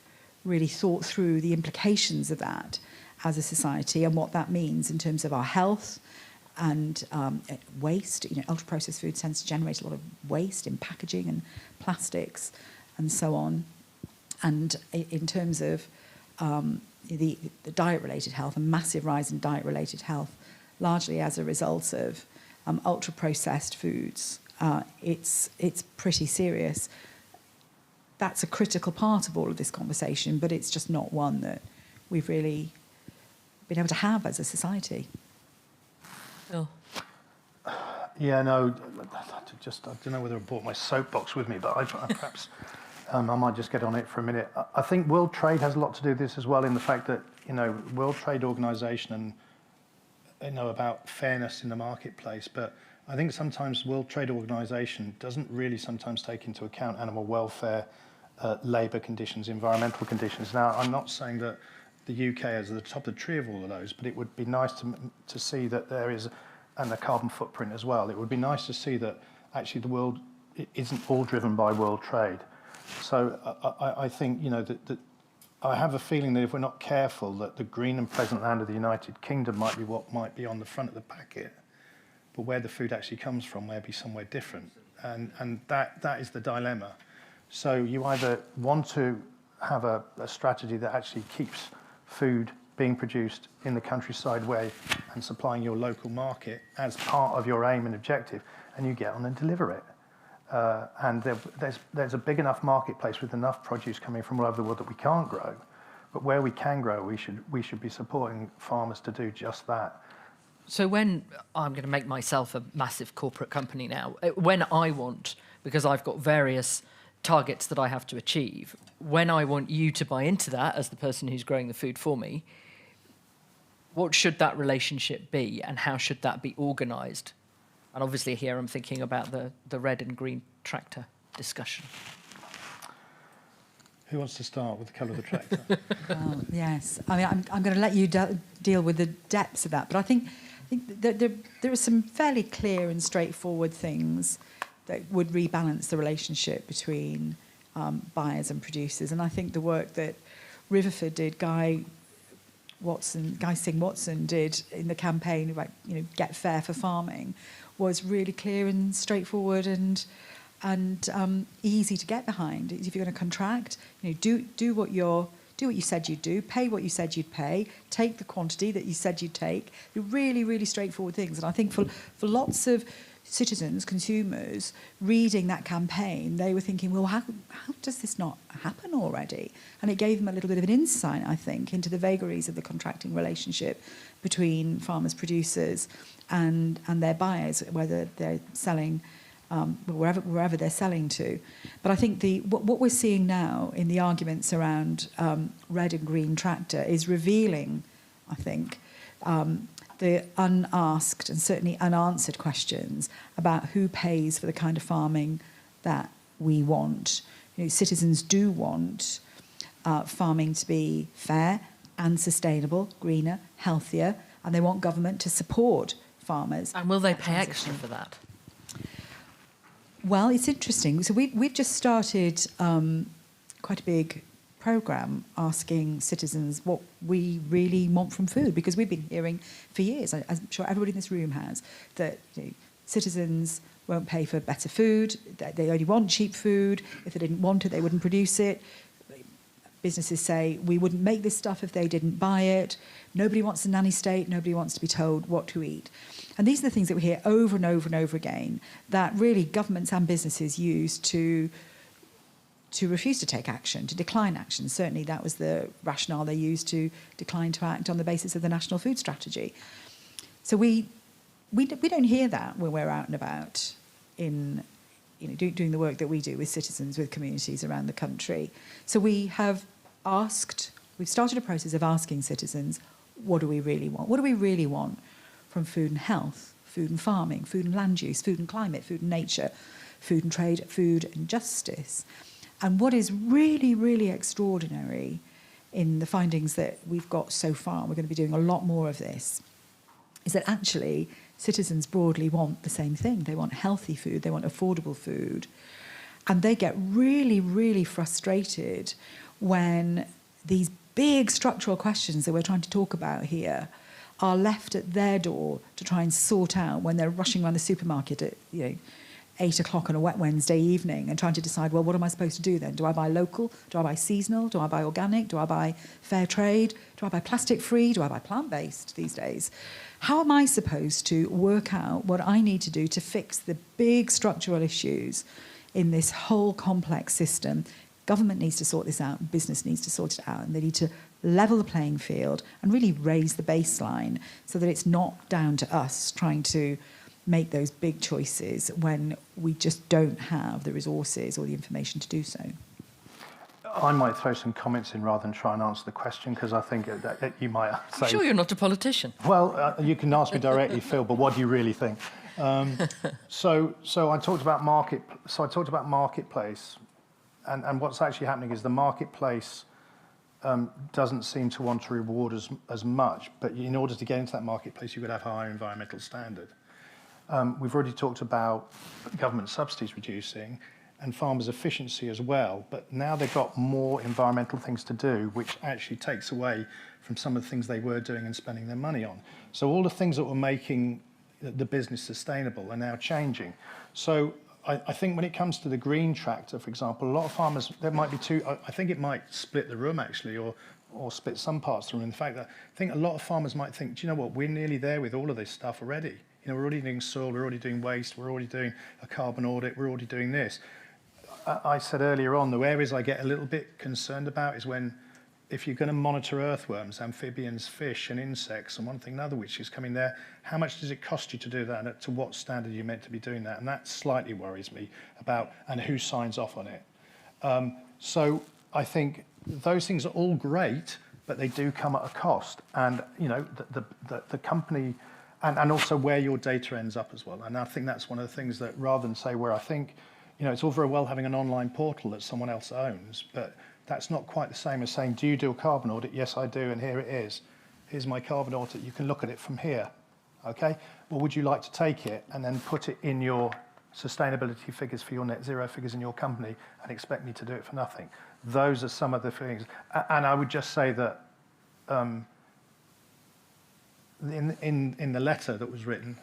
really thought through the implications of that as a society and what that means in terms of our health and waste. Ultra-processed food tends to generate a lot of waste in packaging and plastics and so on. And in terms of the diet-related health, a massive rise in diet-related health, largely as a result of ultra-processed foods, it's pretty serious. That's a critical part of all of this conversation, but it's just not one that we've really been able to have as a society. Phil? Yeah, no, I don't know whether I brought my soapbox with me, but I perhaps I might just get on it for a minute. I think World Trade has a lot to do with this as well, in the fact that, World Trade Organization and, about fairness in the marketplace, but I think sometimes World Trade Organization doesn't really sometimes take into account animal welfare, labour conditions, environmental conditions. Now, I'm not saying that the UK is at the top of the tree of all of those, but it would be nice to see that there is, and the carbon footprint as well. It would be nice to see that actually the world isn't all driven by world trade. So I think, that I have a feeling that if we're not careful, that the green and pleasant land of the United Kingdom might be what might be on the front of the packet, but where the food actually comes from may be somewhere different. And that is the dilemma. So you either want to have a strategy that actually keeps food being produced in the countryside way and supplying your local market as part of your aim and objective, and you get on and deliver it. And there's a big enough marketplace with enough produce coming from all over the world that we can't grow. But where we can grow, we should be supporting farmers to do just that. So when I'm going to make myself a massive corporate company now, when I want, because I've got various targets that I have to achieve, when I want you to buy into that as the person who's growing the food for me, what should that relationship be and how should that be organised? And obviously here I'm thinking about the red and green tractor discussion. Who wants to start with the colour of the tractor? Yes, I mean, I'm going to let you deal with the depths of that, but I think that there are some fairly clear and straightforward things that would rebalance the relationship between buyers and producers. And I think the work that Riverford did, Guy Singh Watson did in the campaign about, Get Fair for Farming, was really clear and straightforward and easy to get behind. If you're going to contract, do what you said you'd do, pay what you said you'd pay, take the quantity that you said you'd take. They're really, really straightforward things. And I think for lots of citizens, consumers, reading that campaign, they were thinking, well, how does this not happen already? And it gave them a little bit of an insight, I think, into the vagaries of the contracting relationship between farmers, producers, and their buyers, whether they're selling wherever they're selling to. But I think what we're seeing now in the arguments around red and green tractor is revealing, I think, the unasked and certainly unanswered questions about who pays for the kind of farming that we want. Citizens do want farming to be fair and sustainable, greener, healthier, and they want government to support farmers. And will they pay extra for that? Well, it's interesting. So we've just started quite a big programme asking citizens what we really want from food, because we've been hearing for years, I'm sure everybody in this room has, that citizens won't pay for better food, that they only want cheap food. If they didn't want it, they wouldn't produce it. Businesses say, we wouldn't make this stuff if they didn't buy it. Nobody wants a nanny state. Nobody wants to be told what to eat. And these are the things that we hear over and over and over again that really governments and businesses use to refuse to take action, to decline action. Certainly that was the rationale they used to decline to act on the basis of the National Food Strategy. So we don't hear that when we're out and about in doing the work that we do with citizens, with communities around the country. So we've started a process of asking citizens, what do we really want? What do we really want from food and health, food and farming, food and land use, food and climate, food and nature, food and trade, food and justice? And what is really, really extraordinary in the findings that we've got so far, and we're going to be doing a lot more of this, is that actually citizens broadly want the same thing. They want healthy food, they want affordable food, and they get really, really frustrated when these big structural questions that we're trying to talk about here are left at their door to try and sort out when they're rushing around the supermarket at 8 o'clock on a wet Wednesday evening and trying to decide, well, what am I supposed to do then? Do I buy local? Do I buy seasonal? Do I buy organic? Do I buy fair trade? Do I buy plastic free? Do I buy plant-based these days? How am I supposed to work out what I need to do to fix the big structural issues in this whole complex system? Government needs to sort this out, business needs to sort it out, and they need to level the playing field and really raise the baseline so that it's not down to us trying to make those big choices when we just don't have the resources or the information to do so. I might throw some comments in rather than try and answer the question, because I think that you might say... I'm sure you're not a politician. Well, you can ask me directly, Phil, but what do you really think? So I talked about marketplace, and what's actually happening is the marketplace doesn't seem to want to reward as much, but in order to get into that marketplace, you've got to have a higher environmental standard. We've already talked about government subsidies reducing and farmers' efficiency as well, but now they've got more environmental things to do, which actually takes away from some of the things they were doing and spending their money on. So all the things that were making the business sustainable are now changing. So I think when it comes to the green tractor, for example, a lot of farmers, there might be I think it might split the room actually, or split some parts of the room. In fact, I think a lot of farmers might think, do you know what, we're nearly there with all of this stuff already. We're already doing soil, we're already doing waste, we're already doing a carbon audit, we're already doing this. I said earlier on, the areas I get a little bit concerned about is if you're going to monitor earthworms, amphibians, fish and insects and one thing and another which is coming there, how much does it cost you to do that, and to what standard are you meant to be doing that? And that slightly worries me about, and who signs off on it. So I think those things are all great, but they do come at a cost. And the company and also where your data ends up as well. And I think that's one of the things that, rather than say where I think, it's all very well having an online portal that someone else owns, but that's not quite the same as saying, do you do a carbon audit? Yes, I do, and here it is. Here's my carbon audit. You can look at it from here, okay? Well, would you like to take it and then put it in your sustainability figures for your net zero figures in your company and expect me to do it for nothing? Those are some of the things. And I would just say that in the letter that was written,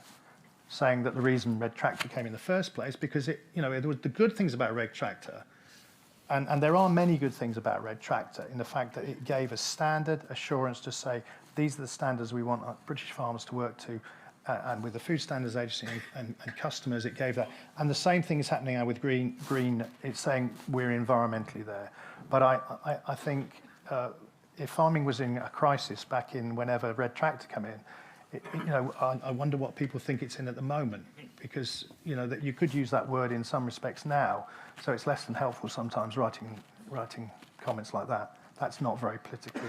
saying that the reason Red Tractor came in the first place, because it was the good things about Red Tractor, and there are many good things about Red Tractor in the fact that it gave a standard assurance to say, these are the standards we want British farmers to work to, and with the Food Standards Agency and customers, it gave that. And the same thing is happening now with green. It's saying we're environmentally there. But I think if farming was in a crisis back in whenever Red Tractor came in, I wonder what people think it's in at the moment, because that you could use that word in some respects now, so it's less than helpful sometimes writing comments like that. That's not very politically,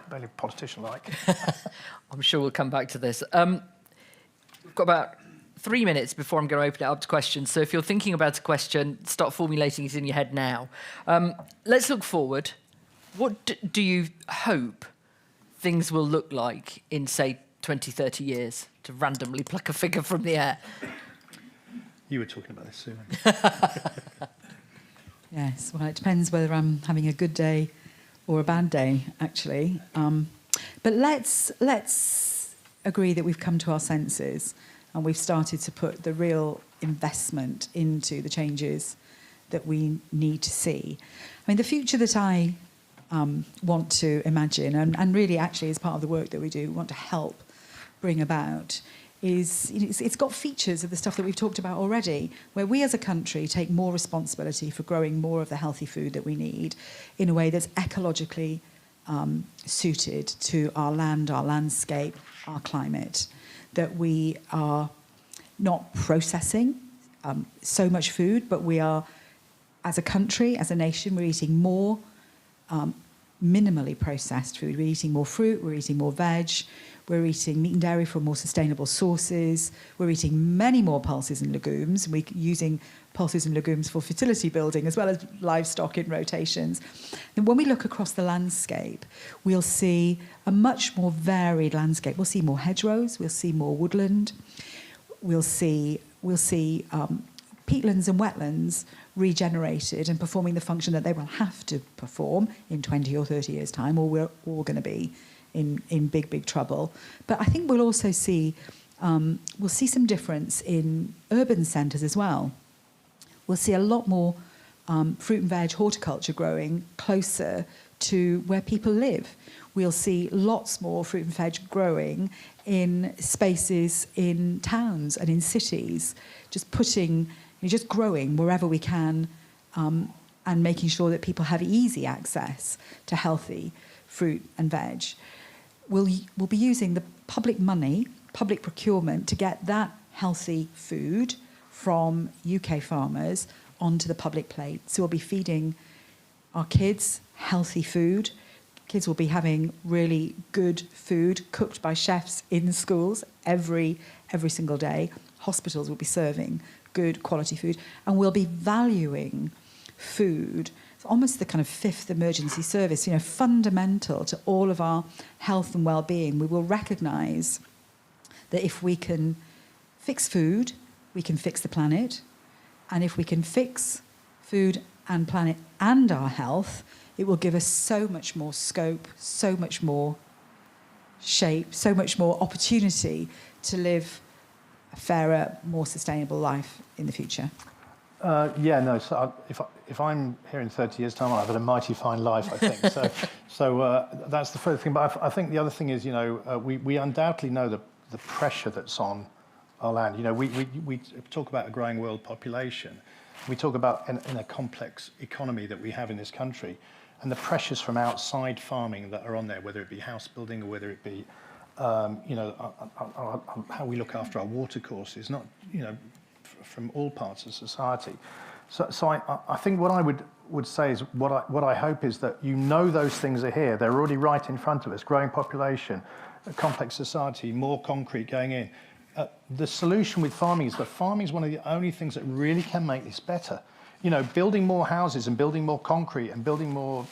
very politician-like. I'm sure we'll come back to this. We've got about 3 minutes before I'm going to open it up to questions. So if you're thinking about a question, start formulating it in your head now. Let's look forward. What do you hope things will look like in, say, 20, 30 years, to randomly pluck a figure from the air? You were talking about this soon. Yes, well, it depends whether I'm having a good day or a bad day, actually. But let's agree that we've come to our senses and we've started to put the real investment into the changes that we need to see. I mean, the future that I want to imagine, and really actually as part of the work that we do, want to help bring about, is it's got features of the stuff that we've talked about already, where we as a country take more responsibility for growing more of the healthy food that we need in a way that's ecologically suited to our land, our landscape, our climate, that we are not processing so much food, but we are, as a country, as a nation, we're eating more minimally processed food. We're eating more fruit, we're eating more veg, we're eating meat and dairy from more sustainable sources, we're eating many more pulses and legumes, we're using pulses and legumes for fertility building as well as livestock in rotations. And when we look across the landscape, we'll see a much more varied landscape. We'll see more hedgerows, we'll see more woodland, we'll see peatlands and wetlands regenerated and performing the function that they will have to perform in 20 or 30 years' time, or we're all going to be in big, big trouble. But I think we'll also see, we'll see some difference in urban centres as well. We'll see a lot more fruit and veg horticulture growing closer to where people live. We'll see lots more fruit and veg growing in spaces in towns and in cities, just growing wherever we can, and making sure that people have easy access to healthy fruit and veg. We'll be using the public money, public procurement, to get that healthy food from UK farmers onto the public plate. So we'll be feeding our kids healthy food. Kids will be having really good food cooked by chefs in schools every single day. Hospitals will be serving good quality food, and we'll be valuing food. It's almost the kind of fifth emergency service, fundamental to all of our health and well-being. We will recognise that if we can fix food, we can fix the planet, and if we can fix food and planet and our health, it will give us so much more scope, so much more shape, so much more opportunity to live a fairer, more sustainable life in the future. So if I'm here in 30 years' time, I'll have had a mighty fine life, I think. So that's the first thing. But I think the other thing is, we undoubtedly know the pressure that's on our land. We talk about a growing world population. We talk about in a complex economy that we have in this country, and the pressures from outside farming that are on there, whether it be house building or whether it be how we look after our water courses, not from all parts of society. So I think what I would say is what I hope is that those things are here. They're already right in front of us. Growing population, a complex society, more concrete going in. the solution with farming is that farming is one of the only things that really can make this better. You know, building more houses and building more concrete and building more,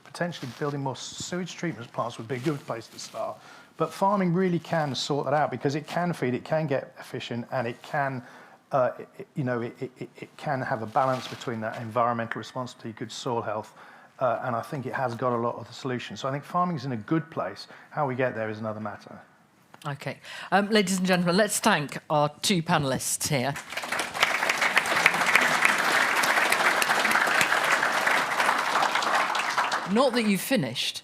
potentially building more sewage treatment plants would be a good place to start. But farming really can sort that out because it can feed, it can get efficient, and it can, it can have a balance between that environmental responsibility, good soil health, and I think it has got a lot of the solutions. So I think farming is in a good place. How we get there is another matter. Okay. Ladies and gentlemen, let's thank our two panellists here. Not that you've finished,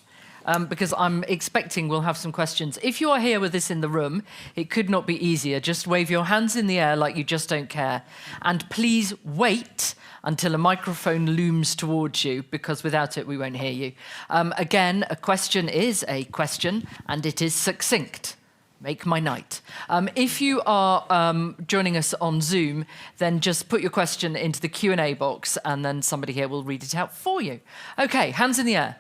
because I'm expecting we'll have some questions. If you are here with us in the room, it could not be easier. Just wave your hands in the air like you just don't care. And please wait until a microphone looms towards you, because without it, we won't hear you. Again, a question is a question, and it is succinct. Make my night. If you are joining us on Zoom, then just put your question into the Q&A box and then somebody here will read it out for you. Okay, hands in the air.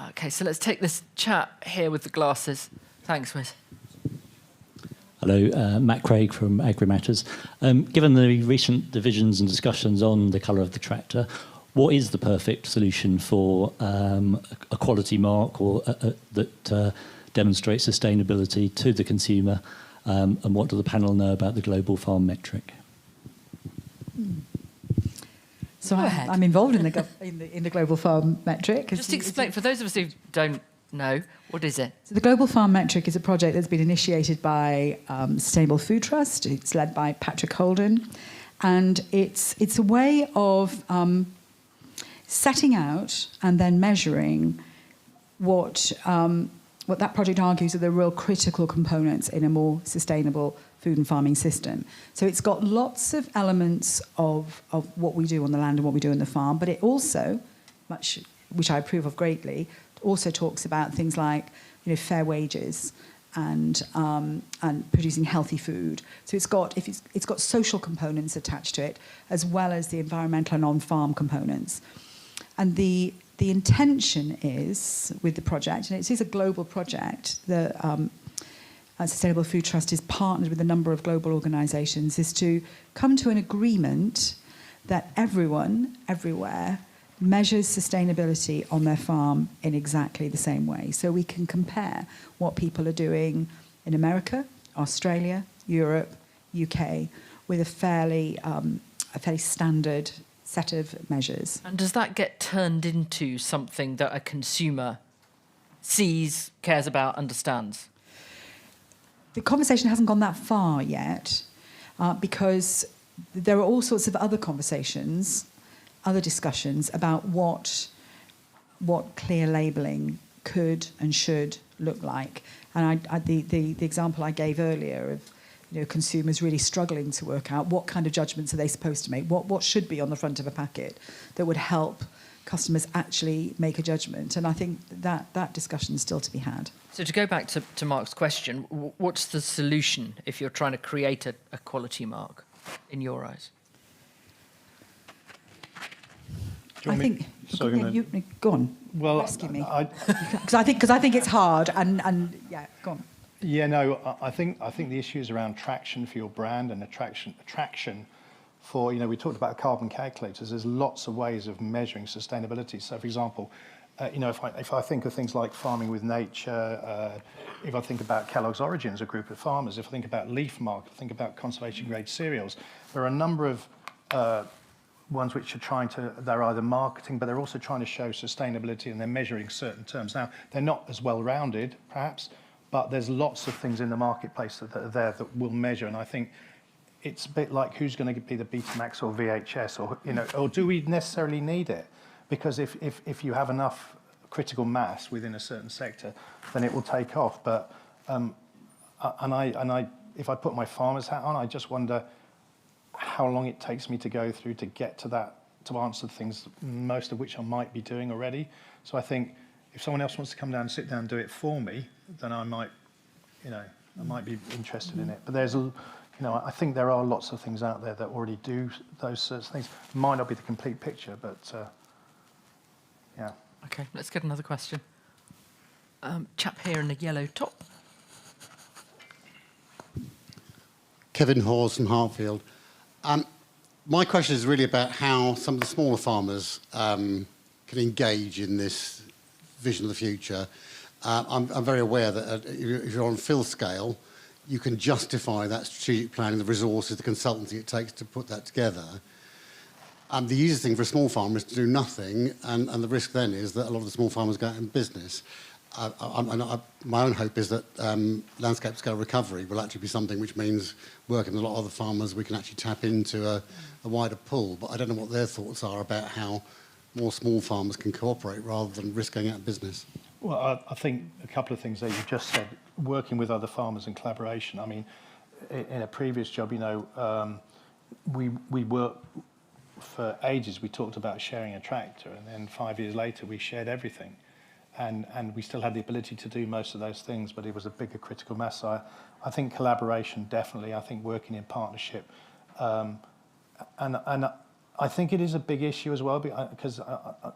Okay, so let's take this chap here with the glasses. Thanks, Miss. Hello, Matt Craig from Agri Matters. Given the recent divisions and discussions on the colour of the tractor, what is the perfect solution for a quality mark or that demonstrate sustainability to the consumer, and what do the panel know about the global farm metric? So I'm involved in the global farm metric. Just explain, for those of us who don't know, what is it? So the global farm metric is a project that's been initiated by Sustainable Food Trust. It's led by Patrick Holden, and it's a way of setting out and then measuring what that project argues are the real critical components in a more sustainable food and farming system. So it's got lots of elements of what we do on the land and what we do on the farm, but it also, which I approve of greatly, also talks about things like fair wages and producing healthy food. So it's got social components attached to it, as well as the environmental and on-farm components. And the intention is, with the project, and it is a global project, the Sustainable Food Trust is partnered with a number of global organisations, is to come to an agreement that everyone, everywhere, measures sustainability on their farm in exactly the same way. So we can compare what people are doing in America, Australia, Europe, UK, with a fairly standard set of measures. And does that get turned into something that a consumer sees, cares about, understands? The conversation hasn't gone that far yet, because there are all sorts of other conversations, other discussions about what clear labelling could and should look like. And the example I gave earlier of consumers really struggling to work out what kind of judgments are they supposed to make, what should be on the front of a packet that would help customers actually make a judgment. And I think that discussion is still to be had. So to go back to Mark's question, what's the solution if you're trying to create a quality mark, in your eyes? I think... go on. Well, rescue me. Because I think it's hard, and yeah, go on. Yeah, no, I think the issue is around traction for your brand and attraction for, we talked about carbon calculators. There's lots of ways of measuring sustainability. So, for example, if I think of things like farming with nature, if I think about Kellogg's Origins, a group of farmers, if I think about Leaf Mark, if I think about conservation grade cereals, there are a number of ones which are they're either marketing, but they're also trying to show sustainability, and they're measuring certain terms. Now, they're not as well-rounded, perhaps, but there's lots of things in the marketplace that are there that will measure, and I think it's a bit like who's going to be the Betamax or VHS, or do we necessarily need it? Because if you have enough critical mass within a certain sector, then it will take off. But if I put my farmer's hat on, I just wonder how long it takes me to go through to get to that, to answer things, most of which I might be doing already. So I think if someone else wants to come down and sit down and do it for me, then I might be interested in it. But there's I think there are lots of things out there that already do those sorts of things. Might not be the complete picture, but yeah. Okay, let's get another question. Chap here in the yellow top. Kevin Hawes from Hartfield. My question is really about how some of the smaller farmers can engage in this vision of the future. I'm very aware that if you're on fill scale, you can justify that strategic planning, the resources, the consultancy it takes to put that together. The easiest thing for a small farmer is to do nothing, and the risk then is that a lot of the small farmers go out in business. My own hope is that landscape scale recovery will actually be something which means working with a lot of other farmers, we can actually tap into a wider pool. But I don't know what their thoughts are about how more small farmers can cooperate rather than risk going out of business. Well, I think a couple of things that you just said, working with other farmers in collaboration. I mean, in a previous job, you know, we worked for ages, we talked about sharing a tractor, and then 5 years later we shared everything. And we still had the ability to do most of those things, but it was a bigger critical mass. So I think collaboration, definitely. I think working in partnership. And I think it is a big issue as well, because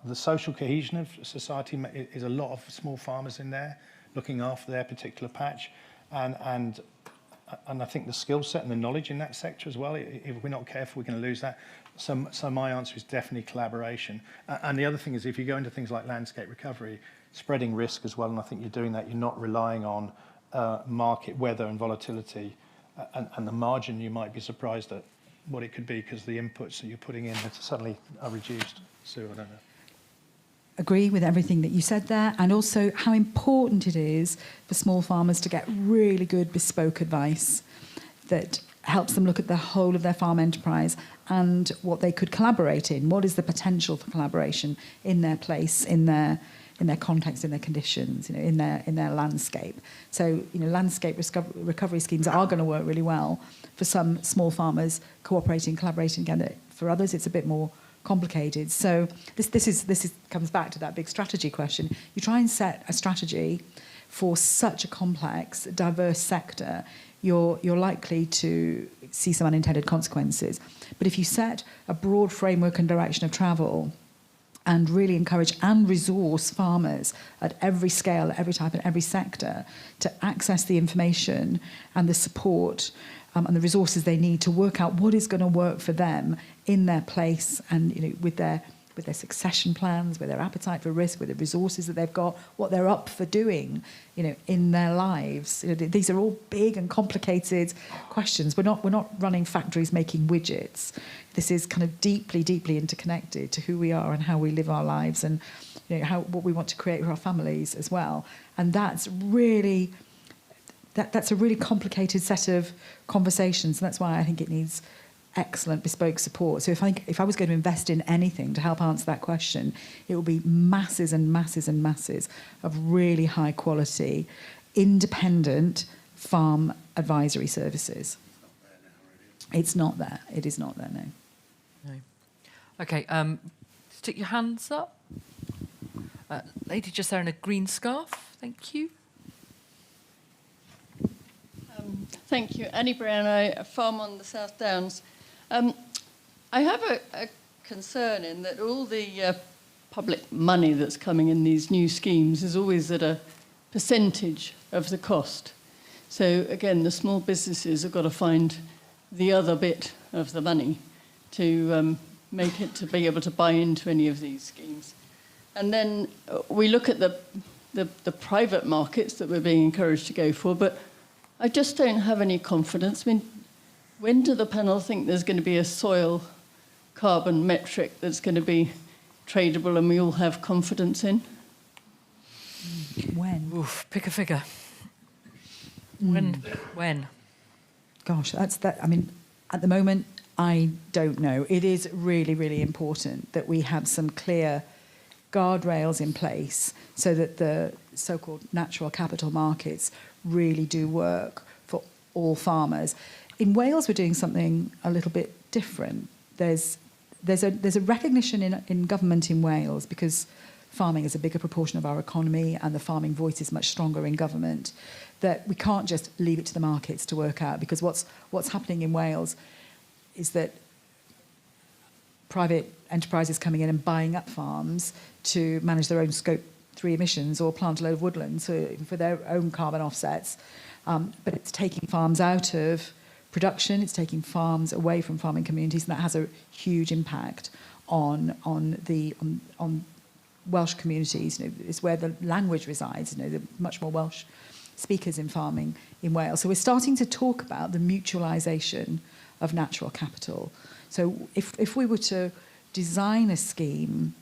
the social cohesion of society is a lot of small farmers in there looking after their particular patch. And I think the skill set and the knowledge in that sector as well, if we're not careful, we're going to lose that. So my answer is definitely collaboration. And the other thing is, if you go into things like landscape recovery, spreading risk as well, and I think you're doing that, you're not relying on market weather and volatility, and the margin, you might be surprised at what it could be because the inputs that you're putting in suddenly are reduced. Sue, I don't know. Agree with everything that you said there, and also how important it is for small farmers to get really good bespoke advice that helps them look at the whole of their farm enterprise and what they could collaborate in. What is the potential for collaboration in their place, in their context, in their conditions, you know, in their landscape. So, you know, landscape recovery schemes are going to work really well for some small farmers cooperating, collaborating together. For others, it's a bit more complicated. So this comes back to that big strategy question. You try and set a strategy for such a complex, diverse sector, you're likely to see some unintended consequences. But if you set a broad framework and direction of travel and really encourage and resource farmers at every scale, at every type, and every sector to access the information and the support and the resources they need to work out what is going to work for them in their place, and, you know, with their succession plans, with their appetite for risk, with the resources that they've got, what they're up for doing, you know, in their lives. You know, these are all big and complicated questions. We're not running factories making widgets. This is kind of deeply, deeply interconnected to who we are and how we live our lives, and, you know, what we want to create for our families as well. And that's really that's a really complicated set of conversations, and that's why I think it needs excellent bespoke support. So if I was going to invest in anything to help answer that question, it would be masses and masses and masses of really high quality, independent farm advisory services. It's not there. It is not there, no. No. Okay, stick your hands up. Lady just there in a green scarf, thank you. Thank you. Annie Brown, I farm on the South Downs. I have a concern in that all the public money that's coming in these new schemes is always at a percentage of the cost. So again, the small businesses have got to find the other bit of the money to make it to be able to buy into any of these schemes. And then we look at the private markets that we're being encouraged to go for, but I just don't have any confidence. I mean, when do the panel think there's going to be a soil carbon metric that's going to be tradable and we all have confidence in? When? Oof, pick a figure. When? Gosh, that's that. I mean, at the moment, I don't know. It is really, really important that we have some clear guardrails in place so that the so-called natural capital markets really do work for all farmers. In Wales, we're doing something a little bit different. There's a recognition in government in Wales, because farming is a bigger proportion of our economy and the farming voice is much stronger in government, that we can't just leave it to the markets to work out, because what's happening in Wales is that private enterprises coming in and buying up farms to manage their own Scope 3 emissions or plant a load of woodland for their own carbon offsets. But it's taking farms out of production, it's taking farms away from farming communities, and that has a huge impact on Welsh communities. It's where the language resides. The much more Welsh speakers in farming in Wales. So we're starting to talk about the mutualisation of natural capital. So if we were to design a scheme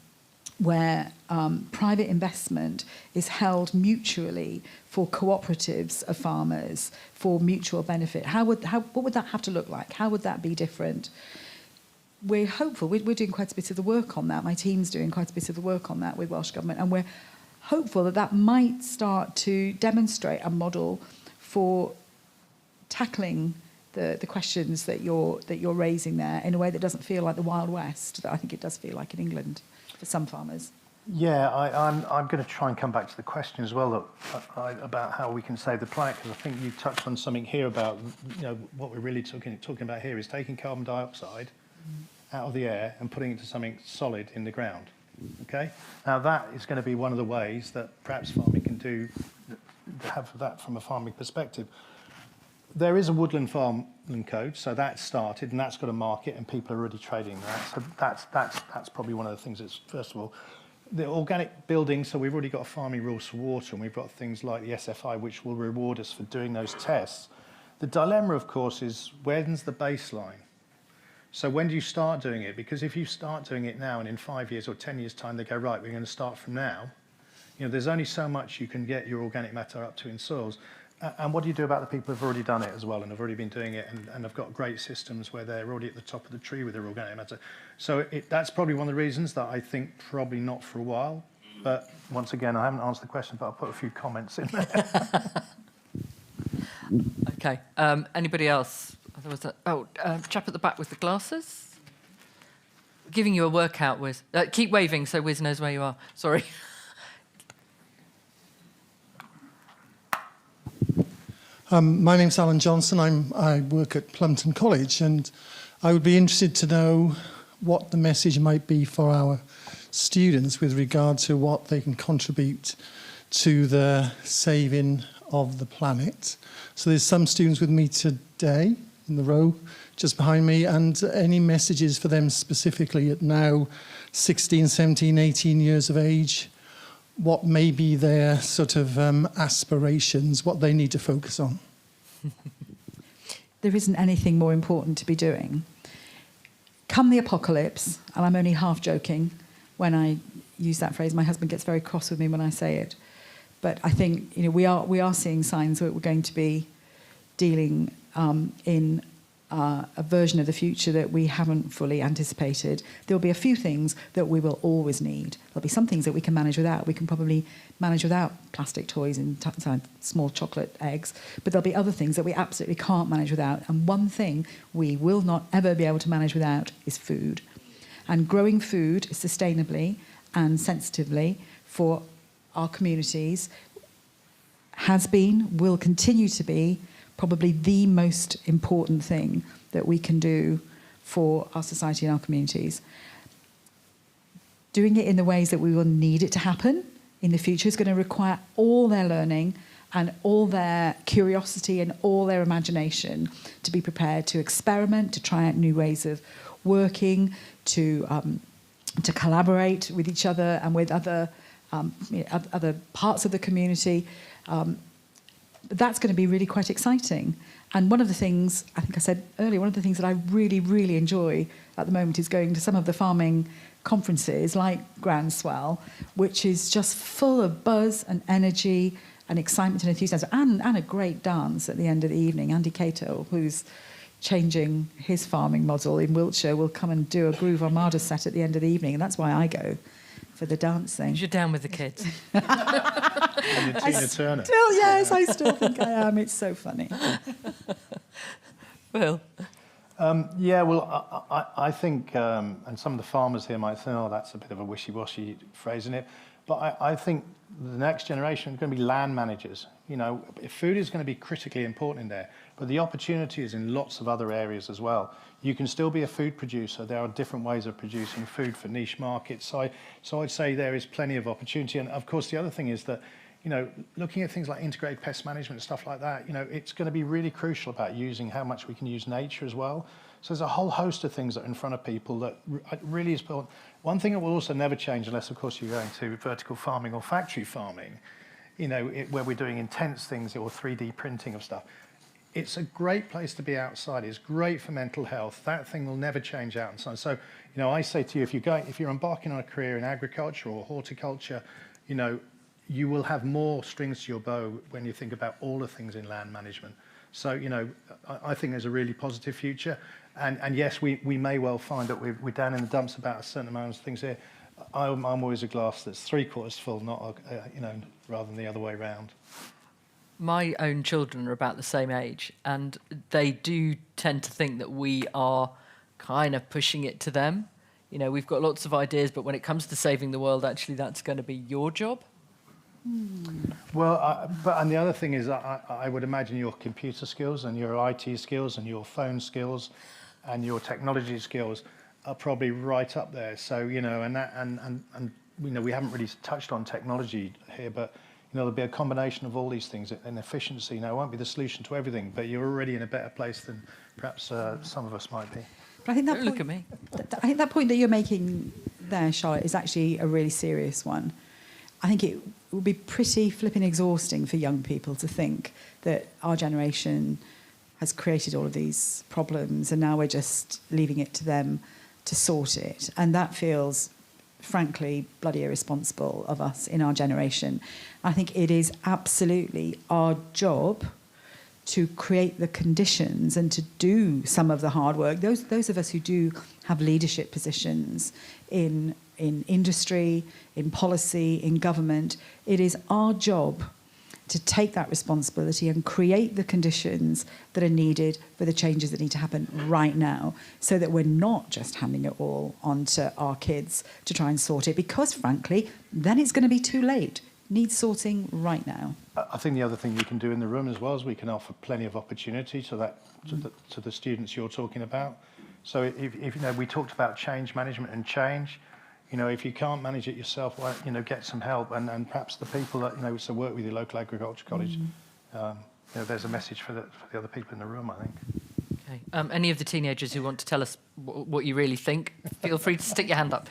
where private investment is held mutually for cooperatives of farmers for mutual benefit, what would that have to look like? How would that be different? We're hopeful. We're doing quite a bit of the work on that. My team's doing quite a bit of the work on that with Welsh Government, and we're hopeful that that might start to demonstrate a model for tackling the questions that you're raising there in a way that doesn't feel like the Wild West, that I think it does feel like in England for some farmers. Yeah, I'm going to try and come back to the question as well about how we can save the planet, because I think you touched on something here about what we're really talking about here is taking carbon dioxide out of the air and putting it into something solid in the ground. Okay, now that is going to be one of the ways that perhaps farming can have that from a farming perspective. There is a woodland farmland code, so that's started and that's got a market and people are already trading that. So that's probably one of the things that's, first of all, the organic buildings. So we've already got farming rules for water, and we've got things like the SFI which will reward us for doing those tests. The dilemma, of course, is when's the baseline? So when do you start doing it? Because if you start doing it now and in 5 years or 10 years' time they go, right, we're going to start from now, there's only so much you can get your organic matter up to in soils. And what do you do about the people who've already done it as well and have already been doing it and have got great systems where they're already at the top of the tree with their organic matter? So that's probably one of the reasons that I think probably not for a while. But once again, I haven't answered the question, but I'll put a few comments in there. Okay. Anybody else? There was chap at the back with the glasses. Giving you a workout, Wiz. Keep waving so Wiz knows where you are. Sorry. My name's Alan Johnson. I work at Plumpton College, and I would be interested to know what the message might be for our students with regard to what they can contribute to the saving of the planet. So there's some students with me today in the row just behind me, and any messages for them specifically at now 16, 17, 18 years of age, what may be their sort of aspirations, what they need to focus on. There isn't anything more important to be doing. Come the apocalypse, and I'm only half joking when I use that phrase. My husband gets very cross with me when I say it. But I think we are seeing signs that we're going to be dealing in a version of the future that we haven't fully anticipated. There will be a few things that we will always need. There'll be some things that we can manage without. We can probably manage without plastic toys and small chocolate eggs. But there'll be other things that we absolutely can't manage without. And one thing we will not ever be able to manage without is food. And growing food sustainably and sensitively for our communities has been, will continue to be, probably the most important thing that we can do for our society and our communities. Doing it in the ways that we will need it to happen in the future is going to require all their learning and all their curiosity and all their imagination to be prepared to experiment, to try out new ways of working, to collaborate with each other and with other parts of the community. That's going to be really quite exciting. And one of the things, I think I said earlier, one of the things that I really, really enjoy at the moment is going to some of the farming conferences like Groundswell, which is just full of buzz and energy and excitement and enthusiasm, and a great dance at the end of the evening. Andy Cato, who's changing his farming model in Wiltshire, will come and do a Groove Armada set at the end of the evening, and that's why I go, for the dancing. You're down with the kids. And Tina Turner. Yes, I still think I am. It's so funny. Well, Yeah, well, I think, and some of the farmers here might say, oh, that's a bit of a wishy-washy phrase, isn't it? But I think the next generation are going to be land managers. Food is going to be critically important in there, but the opportunity is in lots of other areas as well. You can still be a food producer. There are different ways of producing food for niche markets. So I'd say there is plenty of opportunity. And of course, the other thing is that looking at things like integrated pest management and stuff like that, it's going to be really crucial about using how much we can use nature as well. So there's a whole host of things that are in front of people that really is important. One thing that will also never change, unless, of course, you're going to vertical farming or factory farming, where we're doing intense things or 3D printing of stuff. It's a great place to be outside. It's great for mental health. That thing will never change outside. So, I say to you, if you're embarking on a career in agriculture or horticulture, you will have more strings to your bow when you think about all the things in land management. So, I think there's a really positive future. And yes, we may well find that we're down in the dumps about a certain amount of things here. I'm always a glass that's 3/4 full, not rather than the other way around. My own children are about the same age, and they do tend to think that we are kind of pushing it to them. We've got lots of ideas, but when it comes to saving the world, actually, that's going to be your job. Well, and the other thing is, I would imagine your computer skills and your IT skills and your phone skills and your technology skills are probably right up there. So, we haven't really touched on technology here, but there'll be a combination of all these things, and efficiency, it won't be the solution to everything, but you're already in a better place than perhaps some of us might be. But I think Don't look at me. I think that point that you're making there, Charlotte, is actually a really serious one. I think it would be pretty flipping exhausting for young people to think that our generation has created all of these problems and now we're just leaving it to them to sort it. And that feels, frankly, bloody irresponsible of us in our generation. I think it is absolutely our job to create the conditions and to do some of the hard work. Those of us who do have leadership positions in industry, in policy, in government, it is our job to take that responsibility and create the conditions that are needed for the changes that need to happen right now, so that we're not just handing it all onto our kids to try and sort it, because frankly, then it's going to be too late. Needs sorting right now. I think the other thing you can do in the room as well is we can offer plenty of opportunity to the students you're talking about. So if we talked about change management and change, if you can't manage it yourself, get some help, and perhaps the people that so work with your local agriculture college. There's a message for the other people in the room, I think. Okay. Any of the teenagers who want to tell us what you really think, feel free to stick your hand up.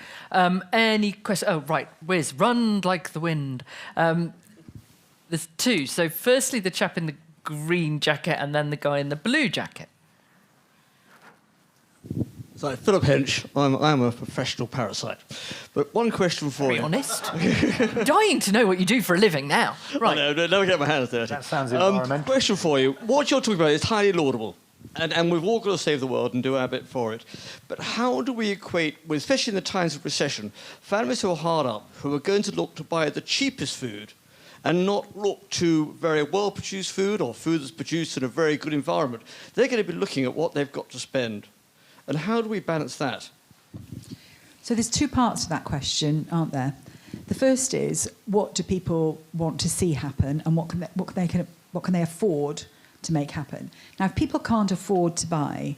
Any questions? Oh, right, Wiz, run like the wind. There's two. So firstly, the chap in the green jacket, and then the guy in the blue jacket. So, Philip Hench, I'm a professional parasite. But one question for you. Be honest. Dying to know what you do for a living now. Right. No, never get my hands dirty. That sounds environmental. Question for you. What you're talking about is highly laudable. And we've all got to save the world and do our bit for it. But how do we equate, with, especially in the times of recession, families who are hard up, who are going to look to buy the cheapest food and not look to very well-produced food or food that's produced in a very good environment? They're going to be looking at what they've got to spend. And how do we balance that? So there's two parts to that question, aren't there? The first is, what do people want to see happen, and what can they afford to make happen? Now, if people can't afford to buy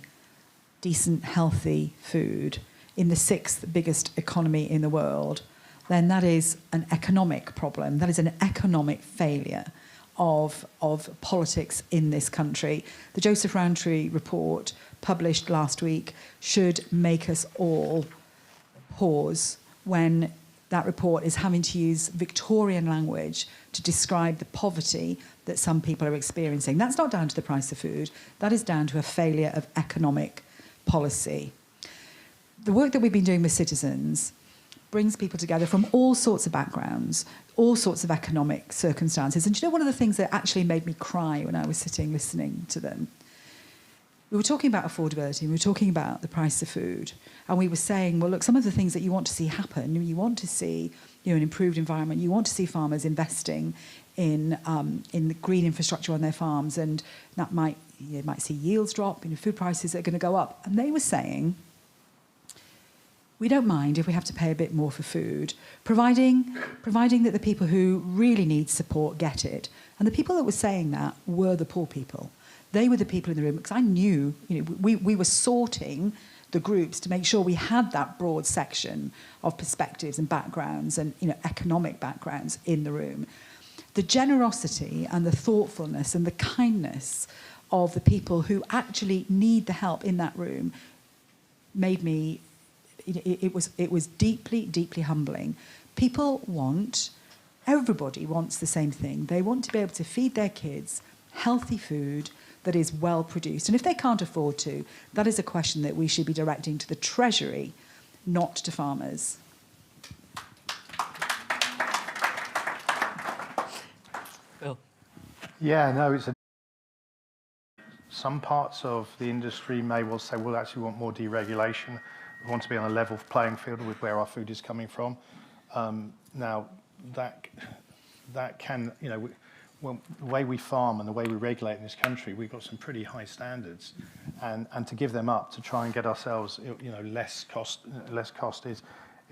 decent, healthy food in the sixth biggest economy in the world, then that is an economic problem. That is an economic failure of politics in this country. The Joseph Rowntree report, published last week, should make us all pause when that report is having to use Victorian language to describe the poverty that some people are experiencing. That's not down to the price of food. That is down to a failure of economic policy. The work that we've been doing with citizens brings people together from all sorts of backgrounds, all sorts of economic circumstances. And do you know one of the things that actually made me cry when I was sitting listening to them? We were talking about affordability, we were talking about the price of food, and we were saying, well, look, some of the things that you want to see happen, you want to see an improved environment, you want to see farmers investing in the green infrastructure on their farms, and that might see yields drop, food prices are going to go up. And they were saying, we don't mind if we have to pay a bit more for food, providing that the people who really need support get it. And the people that were saying that were the poor people. They were the people in the room, because I knew, we were sorting the groups to make sure we had that broad section of perspectives and backgrounds and, economic backgrounds in the room. the generosity and the thoughtfulness and the kindness of the people who actually need the help in that room made me, it was deeply, deeply humbling. Everybody wants the same thing. They want to be able to feed their kids healthy food that is well produced. And if they can't afford to, that is a question that we should be directing to the Treasury, not to farmers. Bill. Yeah, no, some parts of the industry may well say, well, actually, we want more deregulation. We want to be on a level playing field with where our food is coming from. Now, that can, well, the way we farm and the way we regulate in this country, we've got some pretty high standards, and to give them up to try and get ourselves, less cost is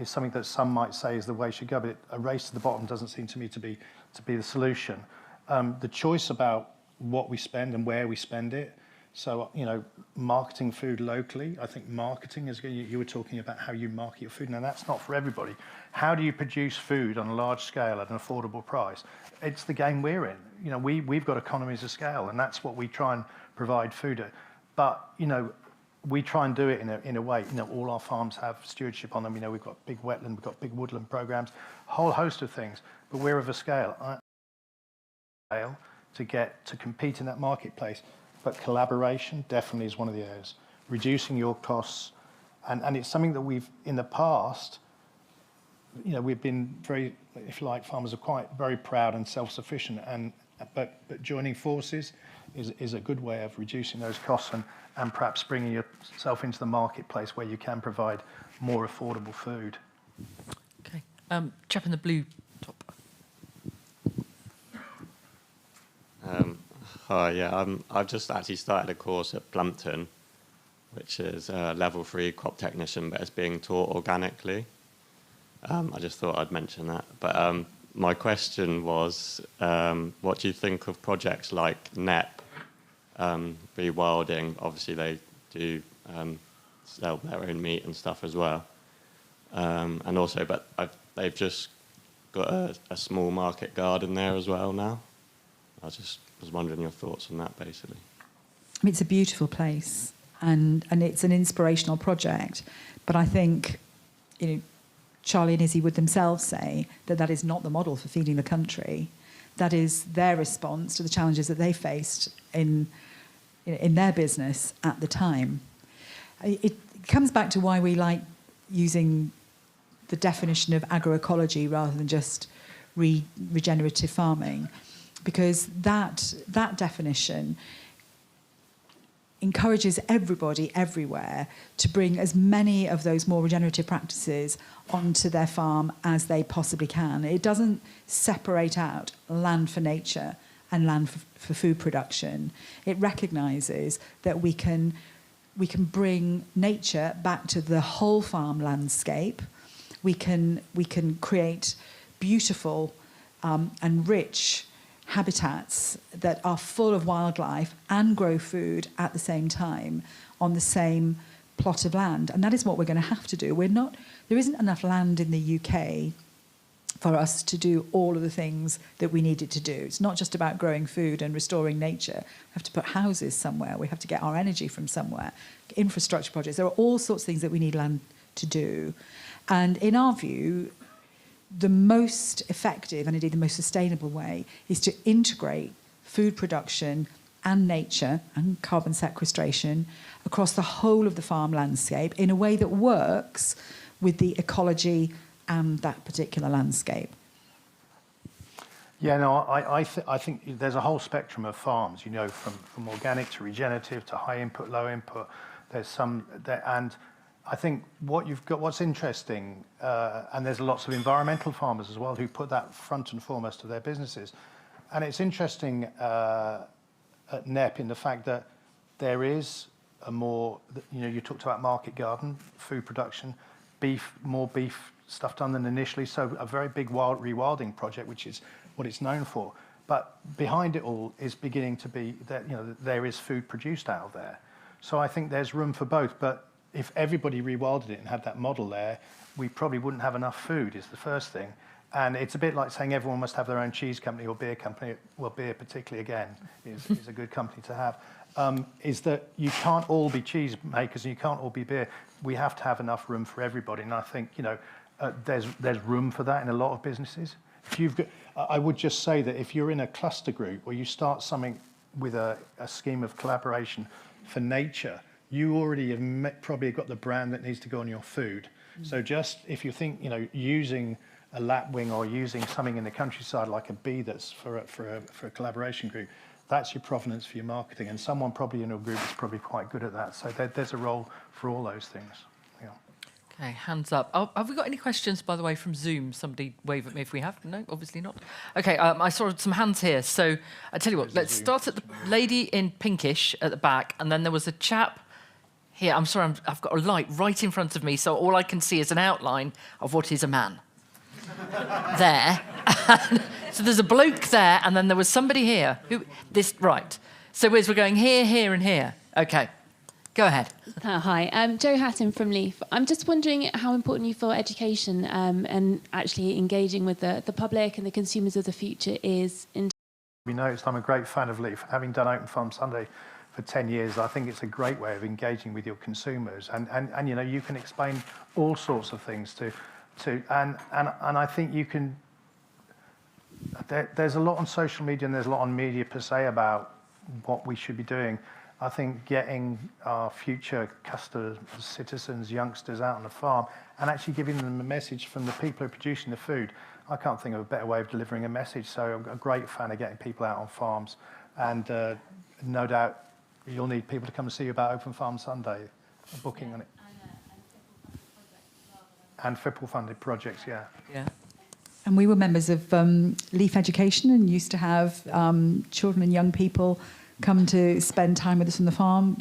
something that some might say is the way it should go. But a race to the bottom doesn't seem to me to be the solution. The choice about what we spend and where we spend it. So, marketing food locally, I think marketing is, you were talking about how you market your food. Now, that's not for everybody. How do you produce food on a large scale at an affordable price? It's the game we're in. We've got economies of scale, and that's what we try and provide food at. But, we try and do it in a way, all our farms have stewardship on them. We've got big wetland, we've got big woodland programs, a whole host of things. But we're of a scale to compete in that marketplace. But collaboration definitely is one of the areas. Reducing your costs, and it's something that we've, in the past, we've been very, if you like, farmers are very proud and self-sufficient, but joining forces is a good way of reducing those costs and perhaps bringing yourself into the marketplace where you can provide more affordable food. Okay. Chap in the blue top. Hi, yeah, I've just actually started a course at Plumpton, which is a level 3 crop technician, but it's being taught organically. I just thought I'd mention that. But my question was, what do you think of projects like NEP, rewilding? Obviously, they do sell their own meat and stuff as well. And also, but they've just got a small market garden there as well now. I just was wondering your thoughts on that, basically. It's a beautiful place, and it's an inspirational project. But I think, Charlie and Izzy would themselves say that is not the model for feeding the country. That is their response to the challenges that they faced in their business at the time. It comes back to why we like using the definition of agroecology rather than just regenerative farming, because that definition encourages everybody everywhere to bring as many of those more regenerative practices onto their farm as they possibly can. It doesn't separate out land for nature and land for food production. It recognises that we can bring nature back to the whole farm landscape. We can create beautiful and rich habitats that are full of wildlife and grow food at the same time on the same plot of land. And that is what we're going to have to do. There isn't enough land in the UK for us to do all of the things that we need it to do. It's not just about growing food and restoring nature. We have to put houses somewhere. We have to get our energy from somewhere. Infrastructure projects. There are all sorts of things that we need land to do. And in our view, the most effective and indeed the most sustainable way is to integrate food production and nature and carbon sequestration across the whole of the farm landscape in a way that works with the ecology and that particular landscape. Yeah, no, I think there's a whole spectrum of farms, from organic to regenerative to high input, low input. There's some there, and I think what's interesting, and there's lots of environmental farmers as well who put that front and foremost of their businesses. And it's interesting at NEP in the fact that there is a more, you talked about market garden, food production, more beef stuff done than initially. So a very big rewilding project, which is what it's known for. But behind it all is beginning to be that, there is food produced out there. So I think there's room for both. But if everybody rewilded it and had that model there, we probably wouldn't have enough food, is the first thing. And it's a bit like saying everyone must have their own cheese company or beer company. Well, beer particularly, again, is a good company to have. Is that you can't all be cheese makers and you can't all be beer. We have to have enough room for everybody. And I think, there's room for that in a lot of businesses. I would just say that if you're in a cluster group or you start something with a scheme of collaboration for nature, you already have probably got the brand that needs to go on your food. So just if you think, using a lapwing or using something in the countryside like a bee that's for a collaboration group, that's your provenance for your marketing. And someone probably in your group is probably quite good at that. So there's a role for all those things. Yeah. Okay, hands up. Oh, have we got any questions, by the way, from Zoom? Somebody wave at me if we have. No, obviously not. Okay, I saw some hands here. So I tell you what, let's start at the lady in pinkish at the back, and then there was a chap here. I'm sorry, I've got a light right in front of me, so all I can see is an outline of what is a man. There. So there's a bloke there, and then there was somebody here. Right. So we're going here, here, and here. Okay. Go ahead. Hi, Jo Hatton from Leaf. I'm just wondering how important you feel education and actually engaging with the public and the consumers of the future is. We noticed I'm a great fan of Leaf. Having done Open Farm Sunday for 10 years, I think it's a great way of engaging with your consumers. And you can explain all sorts of things and I think you can. There's a lot on social media and there's a lot on media per se about what we should be doing. I think getting our future customers, citizens, youngsters out on the farm and actually giving them a message from the people who are producing the food. I can't think of a better way of delivering a message. So I'm a great fan of getting people out on farms. And no doubt you'll need people to come and see you about Open Farm Sunday, booking on it. And FIPL-funded projects, yeah. Yeah. And we were members of Leaf Education and used to have children and young people come to spend time with us on the farm.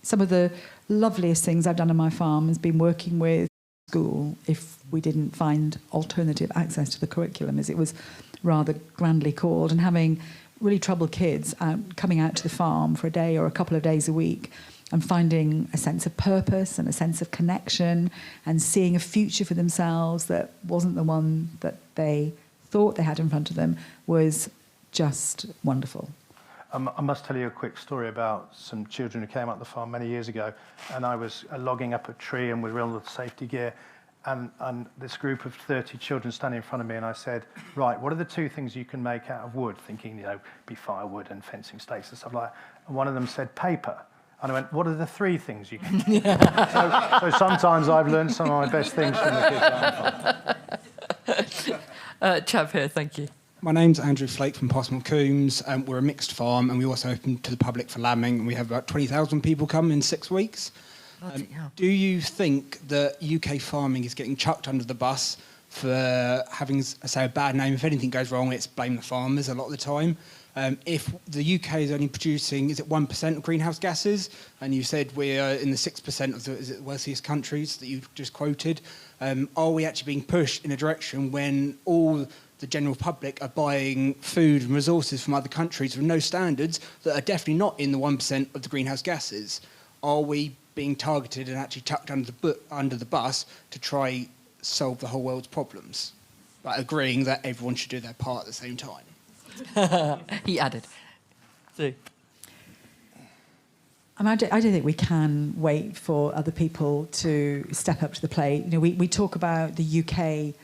Some of the loveliest things I've done on my farm has been working with school if we didn't find alternative access to the curriculum, as it was rather grandly called, and having really troubled kids coming out to the farm for a day or a couple of days a week and finding a sense of purpose and a sense of connection and seeing a future for themselves that wasn't the one that they thought they had in front of them was just wonderful. I must tell you a quick story about some children who came up the farm many years ago, and I was logging up a tree and with real safety gear, and this group of 30 children standing in front of me, and I said, right, what are the 2 things you can make out of wood? Thinking, be firewood and fencing stakes and stuff like that. And one of them said paper. And I went, what are the 3 things you can do? so sometimes I've learned some of my best things from the kids out on farm. Chap here, thank you. My name's Andrew Flake from Possible Coombs. We're a mixed farm and we also open to the public for lambing, and we have about 20,000 people come in 6 weeks. Do you think that UK farming is getting chucked under the bus for having, say, a bad name? If anything goes wrong, it's blame the farmers a lot of the time. If the UK is only producing, is it 1% of greenhouse gases? And you said we're in the 6% of the wealthiest countries that you just quoted. Are we actually being pushed in a direction when all the general public are buying food and resources from other countries with no standards that are definitely not in the 1% of the greenhouse gases? Are we being targeted and actually chucked under the bus to try solve the whole world's problems, but agreeing that everyone should do their part at the same time? He added. So. I don't think we can wait for other people to step up to the plate. We talk about the UK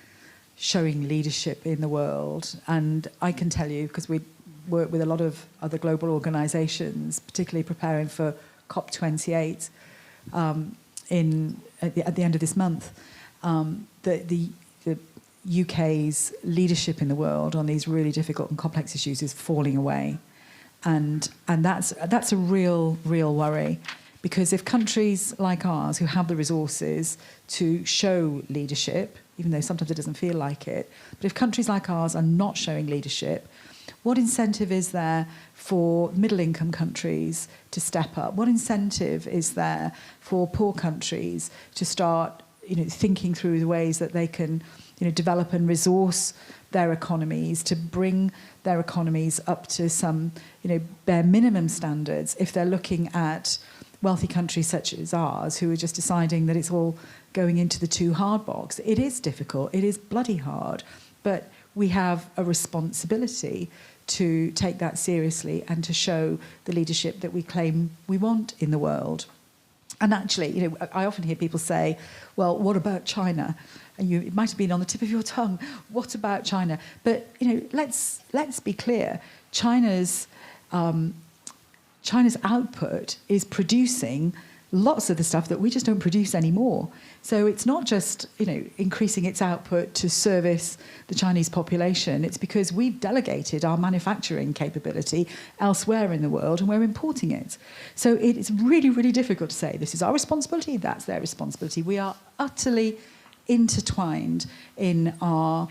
showing leadership in the world, and I can tell you, because we work with a lot of other global organisations, particularly preparing for COP28 at the end of this month, that the UK's leadership in the world on these really difficult and complex issues is falling away, and that's a real worry, because if countries like ours who have the resources to show leadership, even though sometimes it doesn't feel like it, but if countries like ours are not showing leadership, what incentive is there for middle-income countries to step up? What incentive is there for poor countries to start, thinking through the ways that they can, develop and resource their economies, to bring their economies up to some, bare minimum standards, if they're looking at wealthy countries such as ours who are just deciding that it's all going into the too hard box? It is difficult. It is bloody hard. but we have a responsibility to take that seriously and to show the leadership that we claim we want in the world. And actually, you know, I often hear people say, well, what about China? And it might have been on the tip of your tongue, what about China? But, you know, let's be clear. China's output is producing lots of the stuff that we just don't produce anymore. So it's not just, you know, increasing its output to service the Chinese population. It's because we've delegated our manufacturing capability elsewhere in the world and we're importing it. So it's really, really difficult to say this is our responsibility, that's their responsibility. We are utterly intertwined in our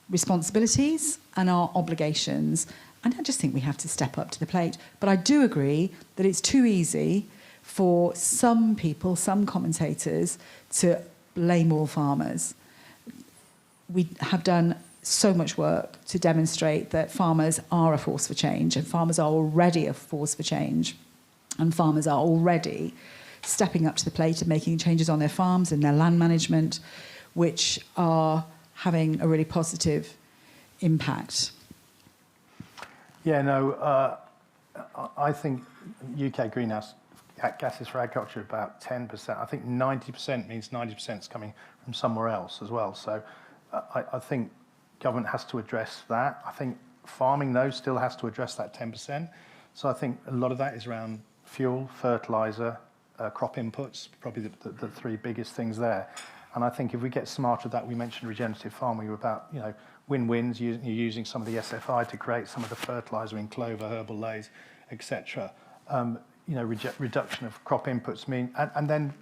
responsibilities and our obligations. And I just think we have to step up to the plate. But I do agree that it's too easy for some people, some commentators, to blame all farmers. We have done so much work to demonstrate that farmers are a force for change, and farmers are already a force for change, and farmers are already stepping up to the plate and making changes on their farms and their land management, which are having a really positive impact. Yeah, no, I think UK greenhouse gases for agriculture are about 10%. I think 90% means 90% is coming from somewhere else as well. So I think government has to address that. I think farming, though, still has to address that 10%. So I think a lot of that is around fuel, fertiliser, crop inputs, probably the three biggest things there. And I think if we get smarter at that, we mentioned regenerative farming, about, you know, win-wins, you're using some of the SFI to create some of the fertiliser in clover, herbal lays, etc. You know, reduction of crop inputs mean, and then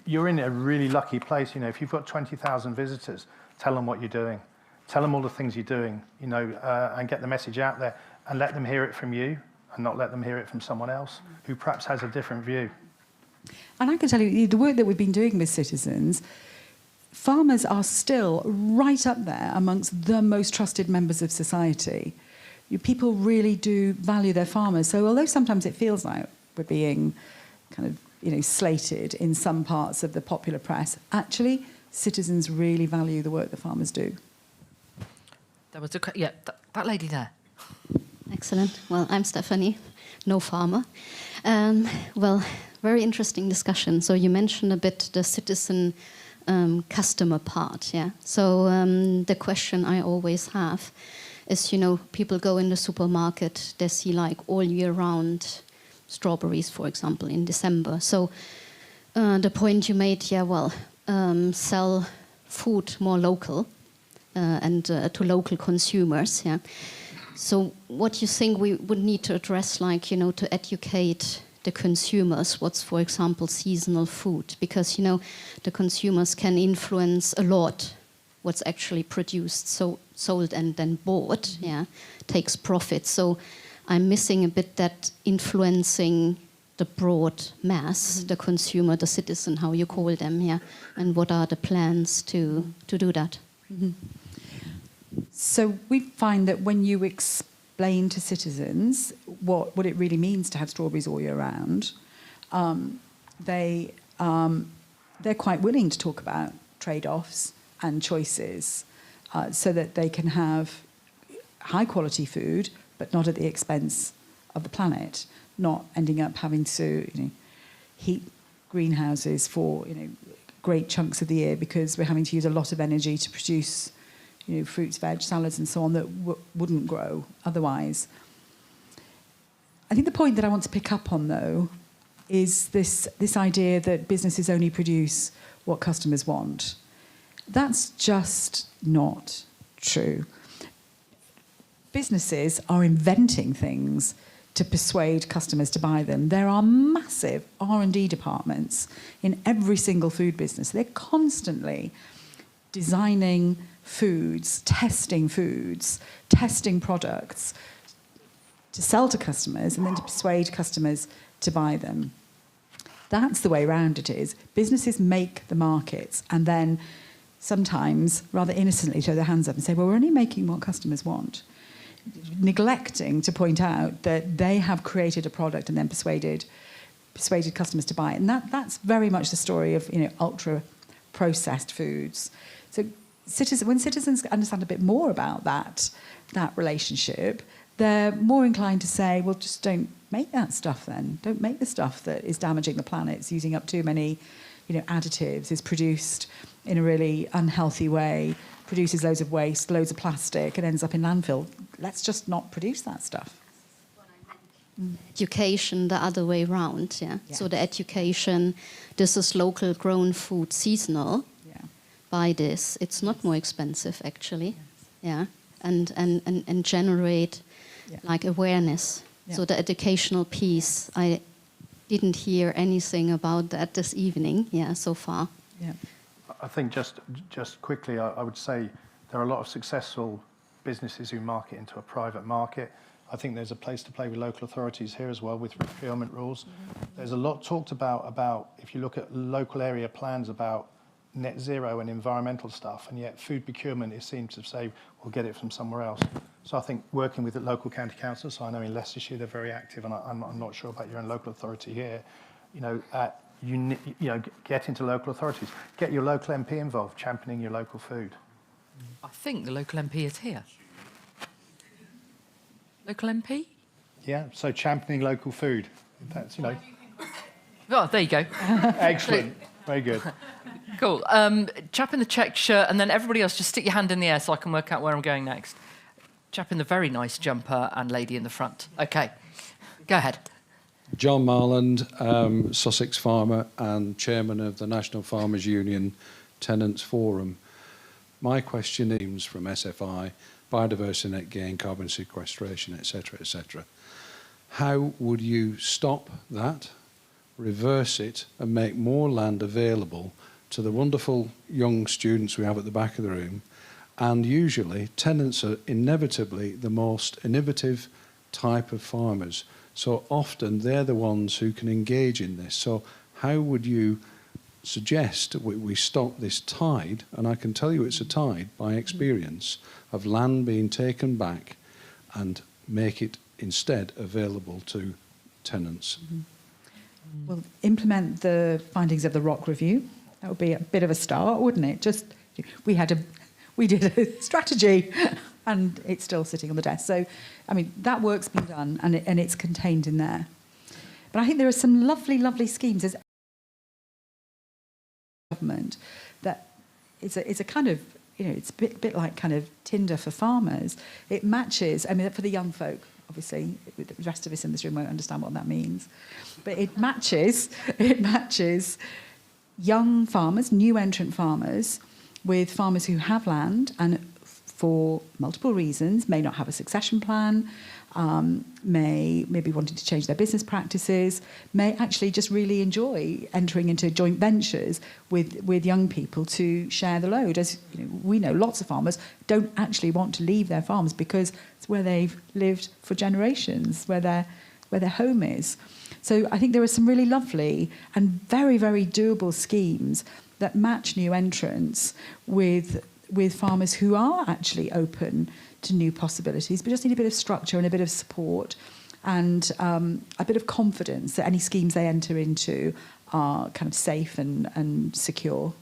you're in a really lucky place. You know, if you've got 20,000 visitors, tell them what you're doing, tell them all the things you're doing, you know, and get the message out there, and let them hear it from you, and not let them hear it from someone else who perhaps has a different view. And I can tell you, the work that we've been doing with citizens, farmers are still right up there amongst the most trusted members of society. People really do value their farmers. So although sometimes it feels like we're being kind of, you know, slated in some parts of the popular press, actually, citizens really value the work the farmers do. There was that lady there. Excellent. Well, I'm Stephanie, no farmer. Well, very interesting discussion. So you mentioned a bit the citizen customer part, yeah. So the question I always have is, you know, people go in the supermarket, they see like all year round strawberries, for example, in December. So the point you made, yeah, well, sell food more local and to local consumers, yeah. So what you think we would need to address, like, you know, to educate the consumers, what's, for example, seasonal food? Because, you know, the consumers can influence a lot what's actually produced, so sold and then bought, yeah, takes profit. So I'm missing a bit that influencing the broad mass, the consumer, the citizen, how you call them, yeah, and what are the plans to do that? Mm-hmm. So we find that when you explain to citizens what it really means to have strawberries all year round, they're quite willing to talk about trade-offs and choices, so that they can have high-quality food, but not at the expense of the planet, not ending up having to, you know, heat greenhouses for, you know, great chunks of the year because we're having to use a lot of energy to produce, you know, fruits, veg, salads and so on that wouldn't grow otherwise. I think the point that I want to pick up on, though, is this idea that businesses only produce what customers want. That's just not true. Businesses are inventing things to persuade customers to buy them. There are massive R&D departments in every single food business. They're constantly designing foods, testing products to sell to customers and then to persuade customers to buy them. That's the way around it is. Businesses make the markets and then sometimes rather innocently throw their hands up and say, well, we're only making what customers want, neglecting to point out that they have created a product and then persuaded customers to buy it. And that's very much the story of, you know, ultra processed foods. So when citizens understand a bit more about that relationship, they're more inclined to say, well, just don't make that stuff then. Don't make the stuff that is damaging the planet, it's using up too many, additives, is produced in a really unhealthy way, produces loads of waste, loads of plastic, and ends up in landfill. Let's just not produce that stuff. Education the other way round, yeah. So the education, this is local grown food, seasonal. Yeah. Buy this. It's not more expensive actually. Yes. Yeah. And generate like awareness. Yeah. So the educational piece, I didn't hear anything about that this evening, so far. Yeah. I think just quickly, I would say there are a lot of successful businesses who market into a private market. I think there's a place to play with local authorities here as well with procurement rules. There's a lot talked about if you look at local area plans about net zero and environmental stuff, and yet food procurement is seen to say we'll get it from somewhere else. So I think working with the local county councils, so I know in Leicestershire they're very active, and I'm not sure about your own local authority here. Get into local authorities, get your local MP involved, championing your local food. I think the local MP is here. Local MP? Yeah, so championing local food. That's, Oh, there you go. Excellent. Very good. Cool. Chap in the checked shirt, and then everybody else, just stick your hand in the air so I can work out where I'm going next. Chap in the very nice jumper and lady in the front. Okay, go ahead. John Marland, Sussex farmer and chairman of the National Farmers Union Tenants Forum. My question is from SFI, biodiversity net gain, carbon sequestration, etc., etc. How would you stop that, reverse it, and make more land available to the wonderful young students we have at the back of the room? And usually, tenants are inevitably the most innovative type of farmers. So often, they're the ones who can engage in this. So how would you suggest we stop this tide, and I can tell you it's a tide by experience, of land being taken back and make it instead available to tenants? Well, implement the findings of the ROC review. That would be a bit of a start, wouldn't it? Just we did a strategy, and it's still sitting on the desk. So, I mean, that work's been done, and it's contained in there. But I think there are some lovely, lovely schemes as government that it's a kind of, it's a bit like kind of Tinder for farmers. It matches, I mean, for the young folk, obviously, the rest of us in this room won't understand what that means. But it matches young farmers, new entrant farmers, with farmers who have land and for multiple reasons may not have a succession plan, may be wanting to change their business practices, may actually just really enjoy entering into joint ventures with young people to share the load. As we know, lots of farmers don't actually want to leave their farms because it's where they've lived for generations, where their home is. So I think there are some really lovely and very, very doable schemes that match new entrants with farmers who are actually open to new possibilities, but just need a bit of structure and a bit of support and a bit of confidence that any schemes they enter into are kind of safe and secure.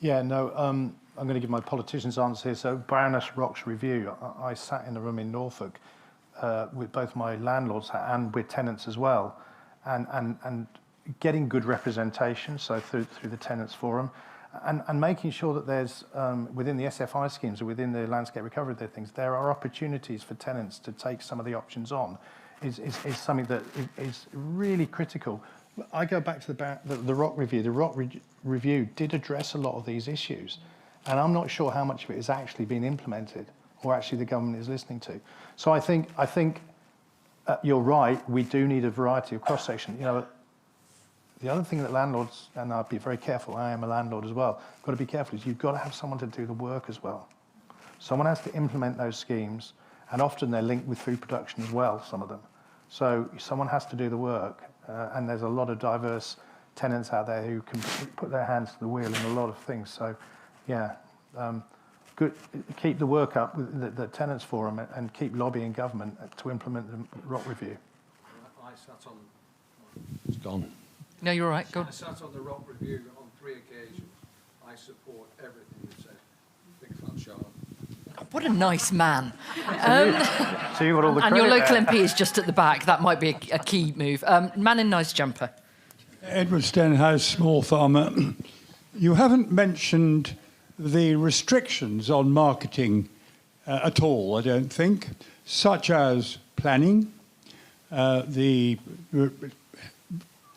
Yeah, no, I'm going to give my politician's answer here. So Baroness Rock's review, I sat in a room in Norfolk with both my landlords and with tenants as well, and getting good representation, so through the Tenants Forum, and making sure that there's, within the SFI schemes or within the landscape recovery things, there are opportunities for tenants to take some of the options on, is something that is really critical. I go back to the ROC review. The ROC review did address a lot of these issues, and I'm not sure how much of it is actually being implemented or actually the government is listening to. So I think you're right, we do need a variety of cross-section. The other thing that landlords, and I'll be very careful, I am a landlord as well, got to be careful, is you've got to have someone to do the work as well. Someone has to implement those schemes, and often they're linked with food production as well, some of them. So someone has to do the work, and there's a lot of diverse tenants out there who can put their hands to the wheel in a lot of things. So, yeah, good. Keep the work up with the Tenants Forum and keep lobbying government to implement the ROC review. I sat on... It's gone. No, you're all right. Go. I sat on the ROC review on 3 occasions. I support everything you said. Big fat shark. What a nice man. So you got all the and your credit local there. MP is just at the back. That might be a key move. Man in nice jumper. Edward Stenhouse, small farmer. You haven't mentioned the restrictions on marketing at all, I don't think, such as planning, the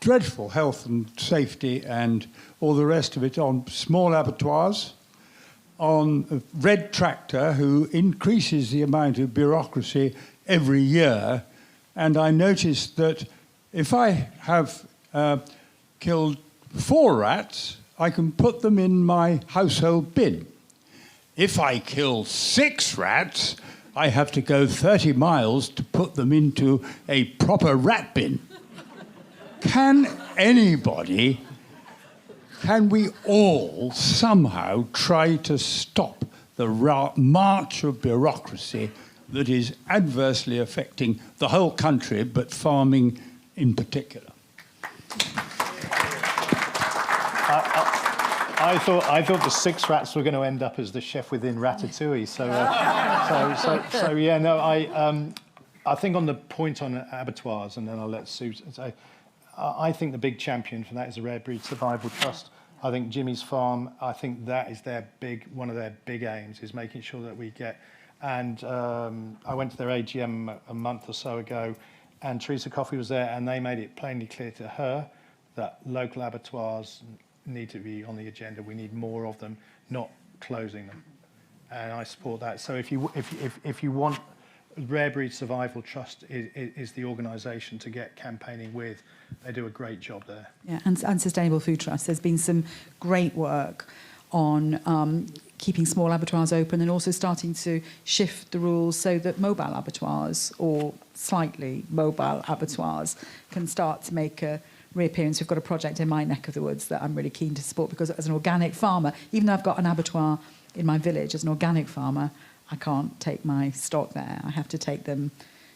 dreadful health and safety and all the rest of it on small abattoirs, on Red Tractor, who increases the amount of bureaucracy every year. And I noticed that if I have killed 4 rats, I can put them in my household bin. If I kill 6 rats, I have to go 30 miles to put them into a proper rat bin. Can we all somehow try to stop the march of bureaucracy that is adversely affecting the whole country, but farming in particular? I thought the 6 rats were going to end up as the chef within Ratatouille. I think on the point on abattoirs, and then I'll let Sue say, I think the big champion for that is the Rare Breed Survival Trust. I think Jimmy's Farm, I think that is one of their big aims, is making sure that we get. And I went to their AGM a month or so ago, and Teresa Coffey was there, and they made it plainly clear to her that local abattoirs need to be on the agenda. We need more of them, not closing them. And I support that. So if you want, Rare Breed Survival Trust is the organisation to get campaigning with. They do a great job there. Yeah, and Sustainable Food Trust. There's been some great work on keeping small abattoirs open and also starting to shift the rules so that mobile abattoirs or slightly mobile abattoirs can start to make a reappearance. We've got a project in my neck of the woods that I'm really keen to support, because as an organic farmer, even though I've got an abattoir in my village, as an organic farmer, I can't take my stock there. I have to take them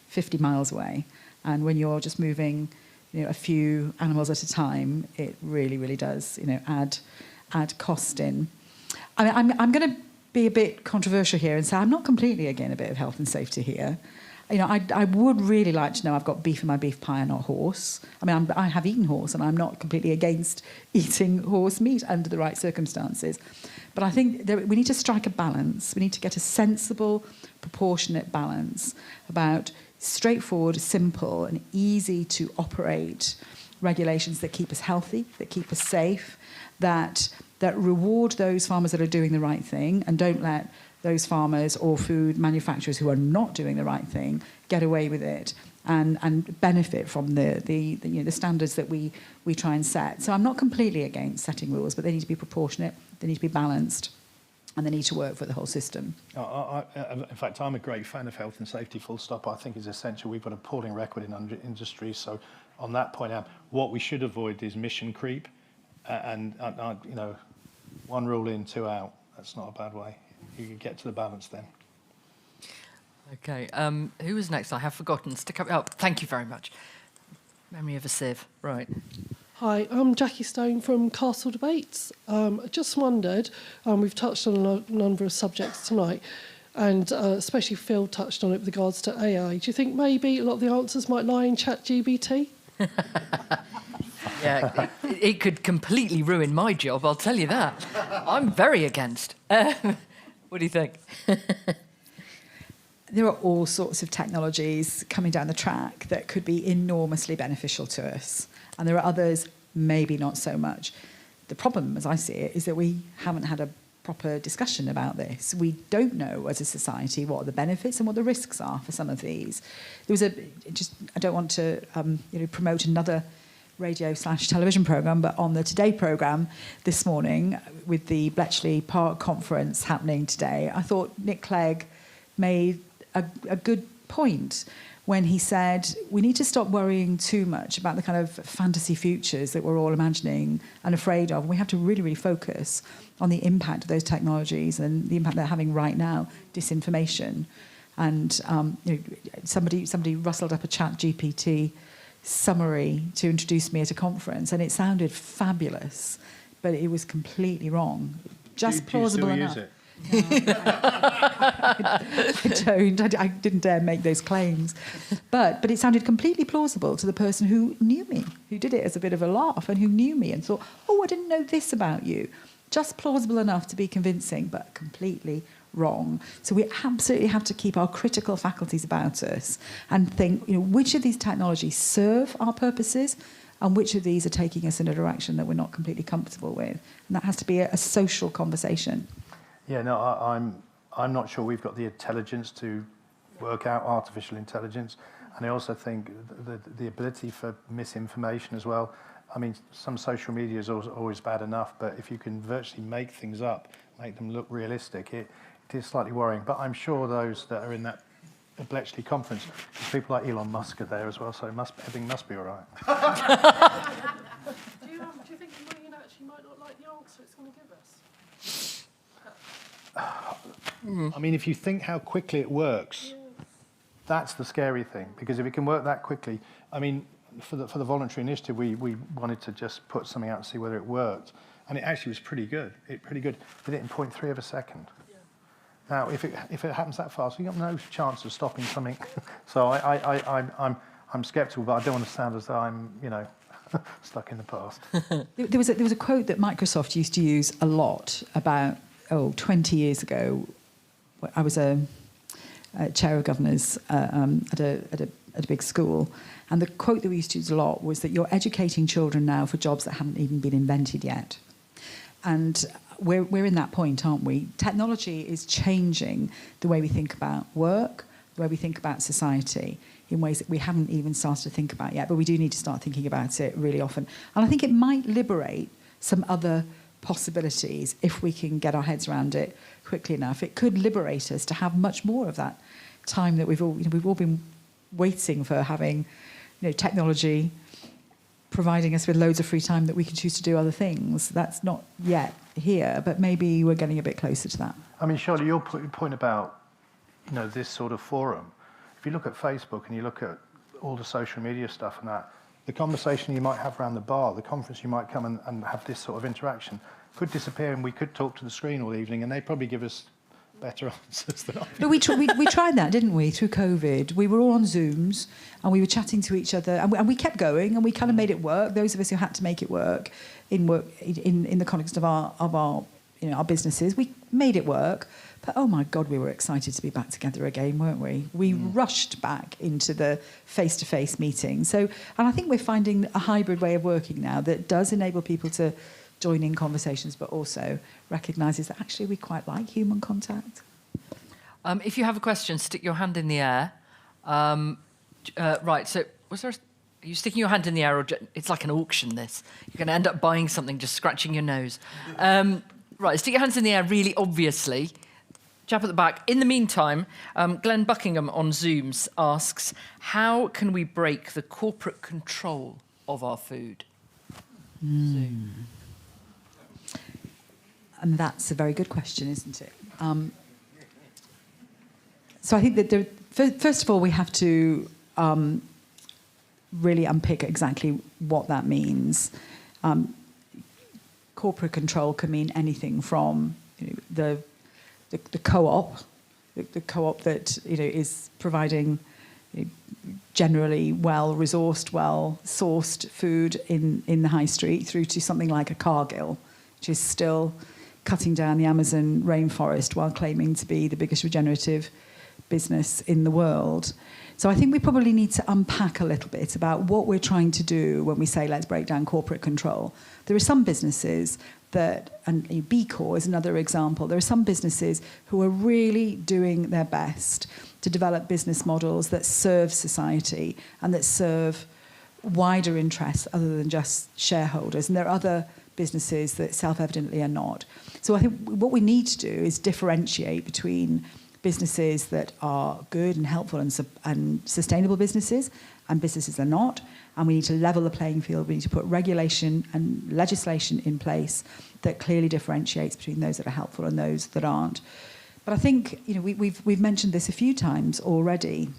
50 miles away. And when you're just moving, a few animals at a time, it really, really does, add cost in. I mean, I'm going to be a bit controversial here and say I'm not completely against a bit of health and safety here. I would really like to know I've got beef in my beef pie and not horse. I mean, I have eaten horse, and I'm not completely against eating horse meat under the right circumstances. But I think we need to strike a balance. We need to get a sensible, proportionate balance about straightforward, simple, and easy to operate regulations that keep us healthy, that keep us safe, that reward those farmers that are doing the right thing, and don't let those farmers or food manufacturers who are not doing the right thing get away with it and benefit from the standards that we try and set. So I'm not completely against setting rules, but they need to be proportionate, they need to be balanced, and they need to work for the whole system. In fact, I'm a great fan of health and safety, full stop. I think it's essential. We've got an appalling record in industry. So on that point, what we should avoid is mission creep. And one rule in, 2 out. That's not a bad way. You can get to the balance then. Okay, who was next? I have forgotten. Stick up. Oh, thank you very much. Memory of a sieve. Right. Hi, I'm Jackie Stone from Castle Debates. I just wondered, we've touched on a number of subjects tonight, and especially Phil touched on it with regards to AI. Do you think maybe a lot of the answers might lie in ChatGPT? Yeah, it could completely ruin my job, I'll tell you that. I'm very against. What do you think? There are all sorts of technologies coming down the track that could be enormously beneficial to us. And there are others, maybe not so much. The problem, as I see it, is that we haven't had a proper discussion about this. We don't know as a society what the benefits and what the risks are for some of these. There was I don't want to promote another radio/television programme, but on the Today programme this morning with the Bletchley Park conference happening today, I thought Nick Clegg made a good point when he said we need to stop worrying too much about the kind of fantasy futures that we're all imagining and afraid of. We have to really, really focus on the impact of those technologies and the impact they're having right now, disinformation. And somebody rustled up a ChatGPT summary to introduce me at a conference, and it sounded fabulous. but it was completely wrong. Just do plausible you enough. Use it? I don't. I didn't dare make those claims. But it sounded completely plausible to the person who knew me, who did it as a bit of a laugh and who knew me and thought, oh, I didn't know this about you. Just plausible enough to be convincing, but completely wrong. So we absolutely have to keep our critical faculties about us and think, which of these technologies serve our purposes and which of these are taking us in a direction that we're not completely comfortable with. And that has to be a social conversation. Yeah, no, I'm not sure we've got the intelligence to work out artificial intelligence. And I also think the ability for misinformation as well. I mean, some social media is always bad enough, but if you can virtually make things up, make them look realistic, it is slightly worrying. But I'm sure those that are in that Bletchley conference, people like Elon Musk are there as well, so everything must be all right. Do you think the million actually might not like the answer it's going to give us? I mean, if you think how quickly it works, that's the scary thing, because if it can work that quickly, I mean, for the voluntary initiative, we wanted to just put something out and see whether it worked, and it actually was pretty good. Did it in 0.3 of a second. Yeah. Now, if it happens that fast, you've got no chance of stopping something. So I'm sceptical, but I don't want to sound as though I'm stuck in the past. There was a quote that Microsoft used to use a lot about 20 years ago. I was a chair of governors at a big school, and the quote that we used to use a lot was that you're educating children now for jobs that haven't even been invented yet. And we're in that point, aren't we? Technology is changing the way we think about work, the way we think about society, in ways that we haven't even started to think about yet, but we do need to start thinking about it really often. And I think it might liberate some other possibilities if we can get our heads around it quickly enough. It could liberate us to have much more of that time that we've all been waiting for, having technology providing us with loads of free time that we can choose to do other things. That's not yet here, but maybe we're getting a bit closer to that. I mean, Charlie, your point about this sort of forum, if you look at Facebook and you look at all the social media stuff and that, the conversation you might have around the bar, the conference you might come and have this sort of interaction, could disappear, and we could talk to the screen all evening, and they'd probably give us better answers than I. But we tried that, didn't we, through COVID? We were all on Zooms, and we were chatting to each other, and we kept going, and we kind of made it work. Those of us who had to make it work in the context of our businesses, we made it work. But oh my God, we were excited to be back together again, weren't we? We rushed back into the face-to-face meeting. And I think we're finding a hybrid way of working now that does enable people to join in conversations, but also recognises that actually we quite like human contact. If you have a question, stick your hand in the air. Right, so are you sticking your hand in the air, or it's like an auction, this? You're going to end up buying something just scratching your nose. Right, stick your hands in the air really obviously. Chap at the back. In the meantime, Glenn Buckingham on Zooms asks, how can we break the corporate control of our food? And that's a very good question, isn't it? So I think that first of all, we have to really unpick exactly what that means. Corporate control can mean anything from the co-op, the co-op that is providing generally well-resourced, well-sourced food in the high street, through to something like a Cargill, which is still cutting down the Amazon rainforest while claiming to be the biggest regenerative business in the world. So I think we probably need to unpack a little bit about what we're trying to do when we say let's break down corporate control. There are some businesses that, and B Corp is another example, there are some businesses who are really doing their best to develop business models that serve society and that serve wider interests other than just shareholders. And there are other businesses that self-evidently are not. So I think what we need to do is differentiate between businesses that are good and helpful and sustainable businesses and businesses that are not. And we need to level the playing field. We need to put regulation and legislation in place that clearly differentiates between those that are helpful and those that aren't. But I think we've mentioned this a few times already.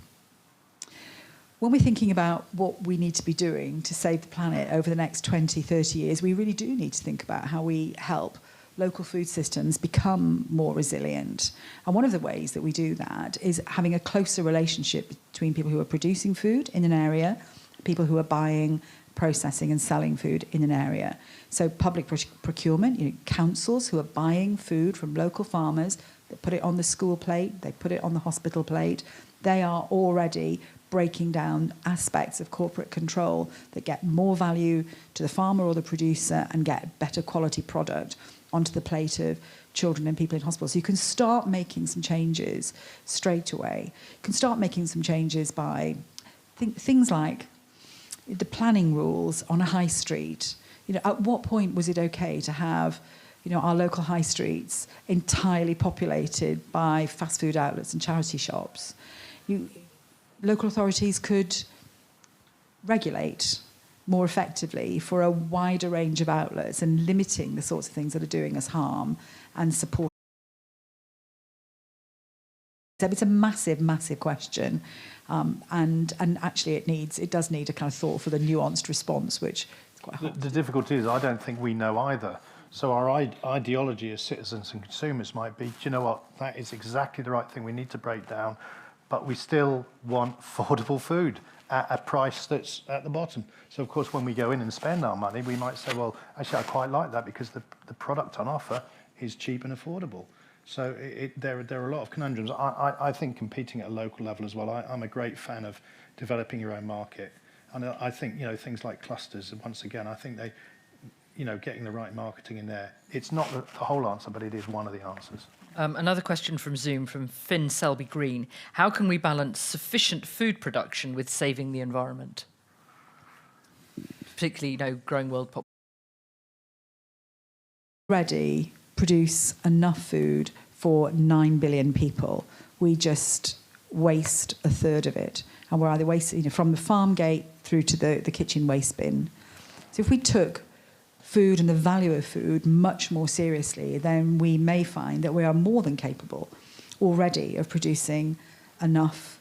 when we're thinking about what we need to be doing to save the planet over the next 20, 30 years, we really do need to think about how we help local food systems become more resilient. And one of the ways that we do that is having a closer relationship between people who are producing food in an area, people who are buying, processing and selling food in an area. So public procurement, councils who are buying food from local farmers, they put it on the school plate, they put it on the hospital plate. They are already breaking down aspects of corporate control that get more value to the farmer or the producer and get better quality product onto the plate of children and people in hospitals. So you can start making some changes straight away. You can start making some changes by things like the planning rules on a high street. At what point was it okay to have our local high streets entirely populated by fast food outlets and charity shops? Local authorities could regulate more effectively for a wider range of outlets and limiting the sorts of things that are doing us harm and support. So it's a massive, massive question, and actually it does need a kind of thoughtful and nuanced response, which is quite hard. The difficulty is I don't think we know either. So our ideology as citizens and consumers might be, do you know what, that is exactly the right thing we need to break down, but we still want affordable food at a price that's at the bottom. So, of course, when we go in and spend our money, we might say, well, actually, I quite like that because the product on offer is cheap and affordable. So there are a lot of conundrums. I think competing at a local level as well, I'm a great fan of developing your own market. And I think, things like clusters, once again, I think they, getting the right marketing in there, it's not the whole answer, but it is one of the answers. Another question from Zoom from Finn Selby Green. How can we balance sufficient food production with saving the environment? Particularly, growing world population. Already produce enough food for 9 billion people. We just waste a third of it. And we're either wasting from the farm gate through to the kitchen waste bin. So if we took food and the value of food much more seriously, then we may find that we are more than capable already of producing enough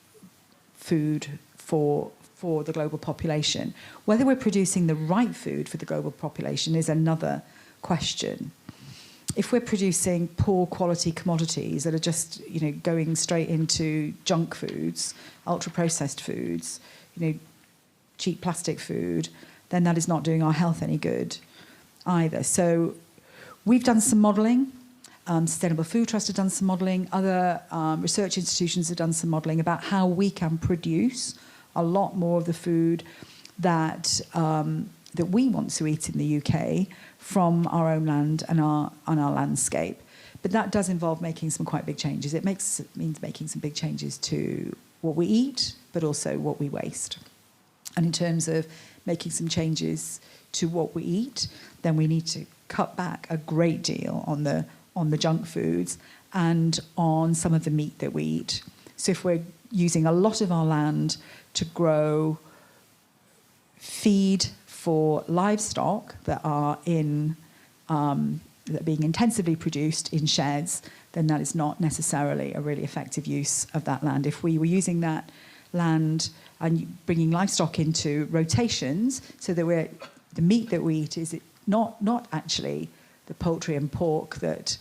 food for the global population. Whether we're producing the right food for the global population is another question. If we're producing poor quality commodities that are just, going straight into junk foods, ultra-processed foods, cheap plastic food, then that is not doing our health any good either. So we've done some modelling. Sustainable Food Trust have done some modelling. Other research institutions have done some modelling about how we can produce a lot more of the food that we want to eat in the UK from our own land and our landscape. But that does involve making some quite big changes. It means making some big changes to what we eat, but also what we waste. And in terms of making some changes to what we eat, then we need to cut back a great deal on the junk foods and on some of the meat that we eat. So if we're using a lot of our land to grow feed for livestock that are that are being intensively produced in sheds, then that is not necessarily a really effective use of that land. If we were using that land and bringing livestock into rotations so that the meat that we eat is not actually the poultry and pork that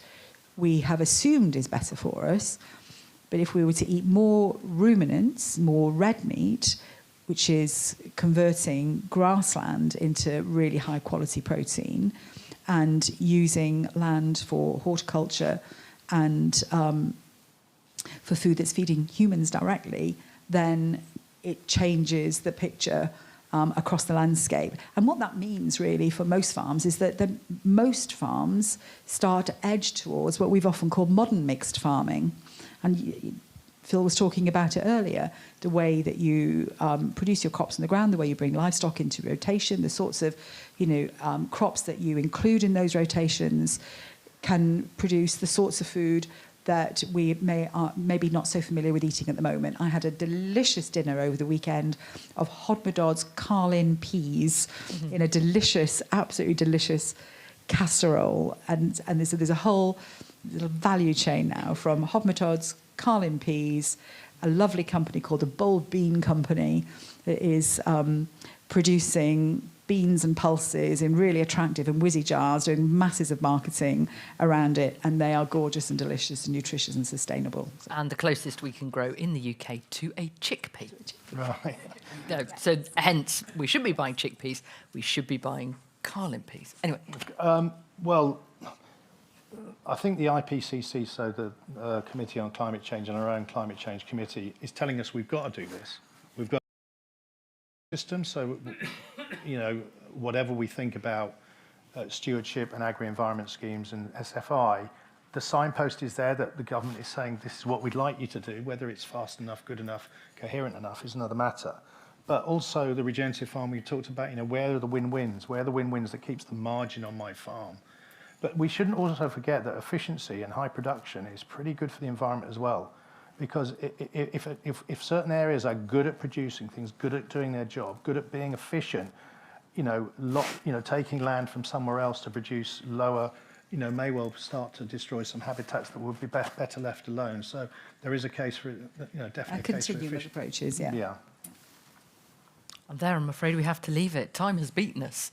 we have assumed is better for us, but if we were to eat more ruminants, more red meat, which is converting grassland into really high quality protein and using land for horticulture and for food that's feeding humans directly, then it changes the picture across the landscape. And what that means really for most farms is that most farms start to edge towards what we've often called modern mixed farming. And Phil was talking about it earlier, the way that you produce your crops in the ground, the way you bring livestock into rotation, the sorts of crops that you include in those rotations can produce the sorts of food that we maybe not so familiar with eating at the moment. I had a delicious dinner over the weekend of Hodmedod's Carlin peas in a delicious, absolutely delicious casserole. And there's a whole little value chain now from Hodmedod's Carlin peas, a lovely company called the Bold Bean Company, that is producing beans and pulses in really attractive and whizzy jars, doing masses of marketing around it, and they are gorgeous and delicious and nutritious and sustainable. And the closest we can grow in the UK to a chickpea. Right. No, so hence, we shouldn't be buying chickpeas, we should be buying Carlin peas. Anyway. Well, I think the IPCC, so the Committee on Climate Change, and our own Climate Change Committee, is telling us we've got to do this. We've got a system, so, you know, whatever we think about stewardship and agri-environment schemes and SFI, the signpost is there that the government is saying this is what we'd like you to do. Whether it's fast enough, good enough, coherent enough is another matter. But also the regenerative farm we talked about, you know, where are the win-wins? Where are the win-wins that keeps the margin on my farm? But we shouldn't also forget that efficiency and high production is pretty good for the environment as well. Because if certain areas are good at producing things, good at doing their job, good at being efficient, taking land from somewhere else to produce lower, may well start to destroy some habitats that would be better left alone. So there is a case for, definitely a case for continuous approaches, yeah. Yeah. And there, I'm afraid we have to leave it. Time has beaten us.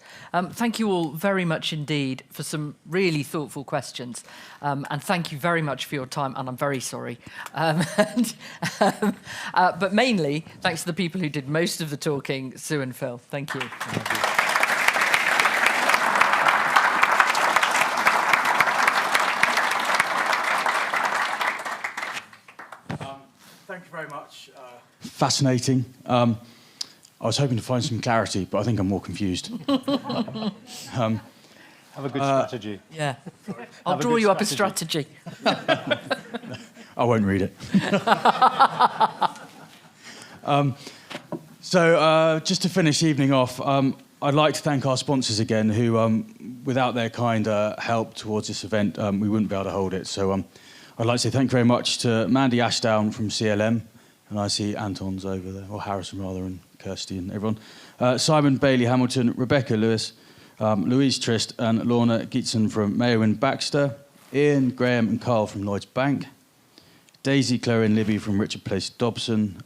Thank you all very much indeed for some really thoughtful questions. And thank you very much for your time, and I'm very sorry. But mainly, thanks to the people who did most of the talking, Sue and Phil. Thank you. Thank you very much. Fascinating. I was hoping to find some clarity, but I think I'm more confused. Have a good strategy. Yeah. I'll draw you up a strategy. I won't read it. Just to finish the evening off, I'd like to thank our sponsors again, who, without their kind help towards this event, we wouldn't be able to hold it. So I'd like to say thank you very much to Mandy Ashdown from CLM, and I see Anton's over there, or Harrison rather, and Kirsty and everyone. Simon Bailey Hamilton, Rebecca Lewis, Louise Trist and Lorna Geetson from Mayo and Baxter, Ian, Graham and Carl from Lloyds Bank, Daisy, Chloe and Libby from Richard Place Dobson,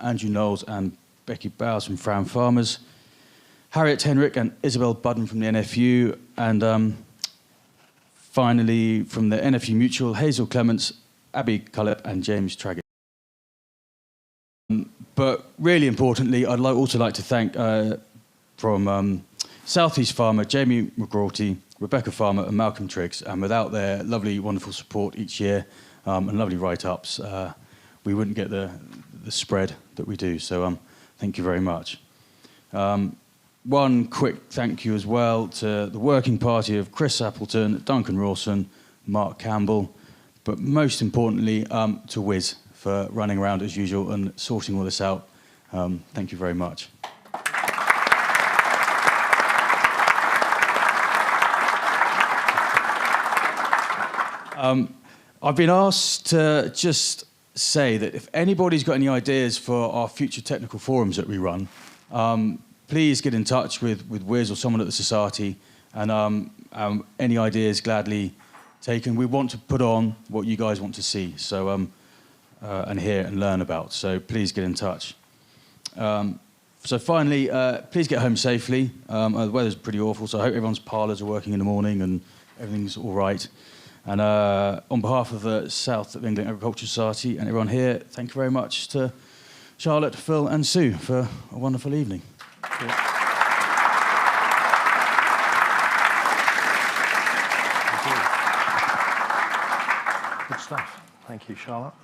Andrew Knowles and Becky Bowes from Fram Farmers, Harriet Henrick and Isabel Budden from the NFU, and finally from the NFU Mutual, Hazel Clements, Abby Cullip and James Traggett. But really importantly, I'd also like to thank from South East Farmer, Jamie McGrorty, Rebecca Farmer and Malcolm Triggs, and without their lovely, wonderful support each year and lovely write-ups, we wouldn't get the spread that we do. So thank you very much. One quick thank you as well to the working party of Chris Appleton, Duncan Rawson, Mark Campbell, but most importantly to Wiz for running around as usual and sorting all this out. Thank you very much. I've been asked to just say that if anybody's got any ideas for our future technical forums that we run, please get in touch with Wiz or someone at the Society, and any ideas gladly taken. We want to put on what you guys want to see, so and hear and learn about. So please get in touch. So finally, please get home safely. The weather's pretty awful, so I hope everyone's parlours are working in the morning and everything's all right. And on behalf of the South of England Agriculture Society and everyone here, thank you very much to Charlotte, Phil and Sue for a wonderful evening. Good stuff. Thank you, Charlotte.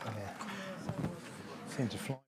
Yeah. Seems to fly.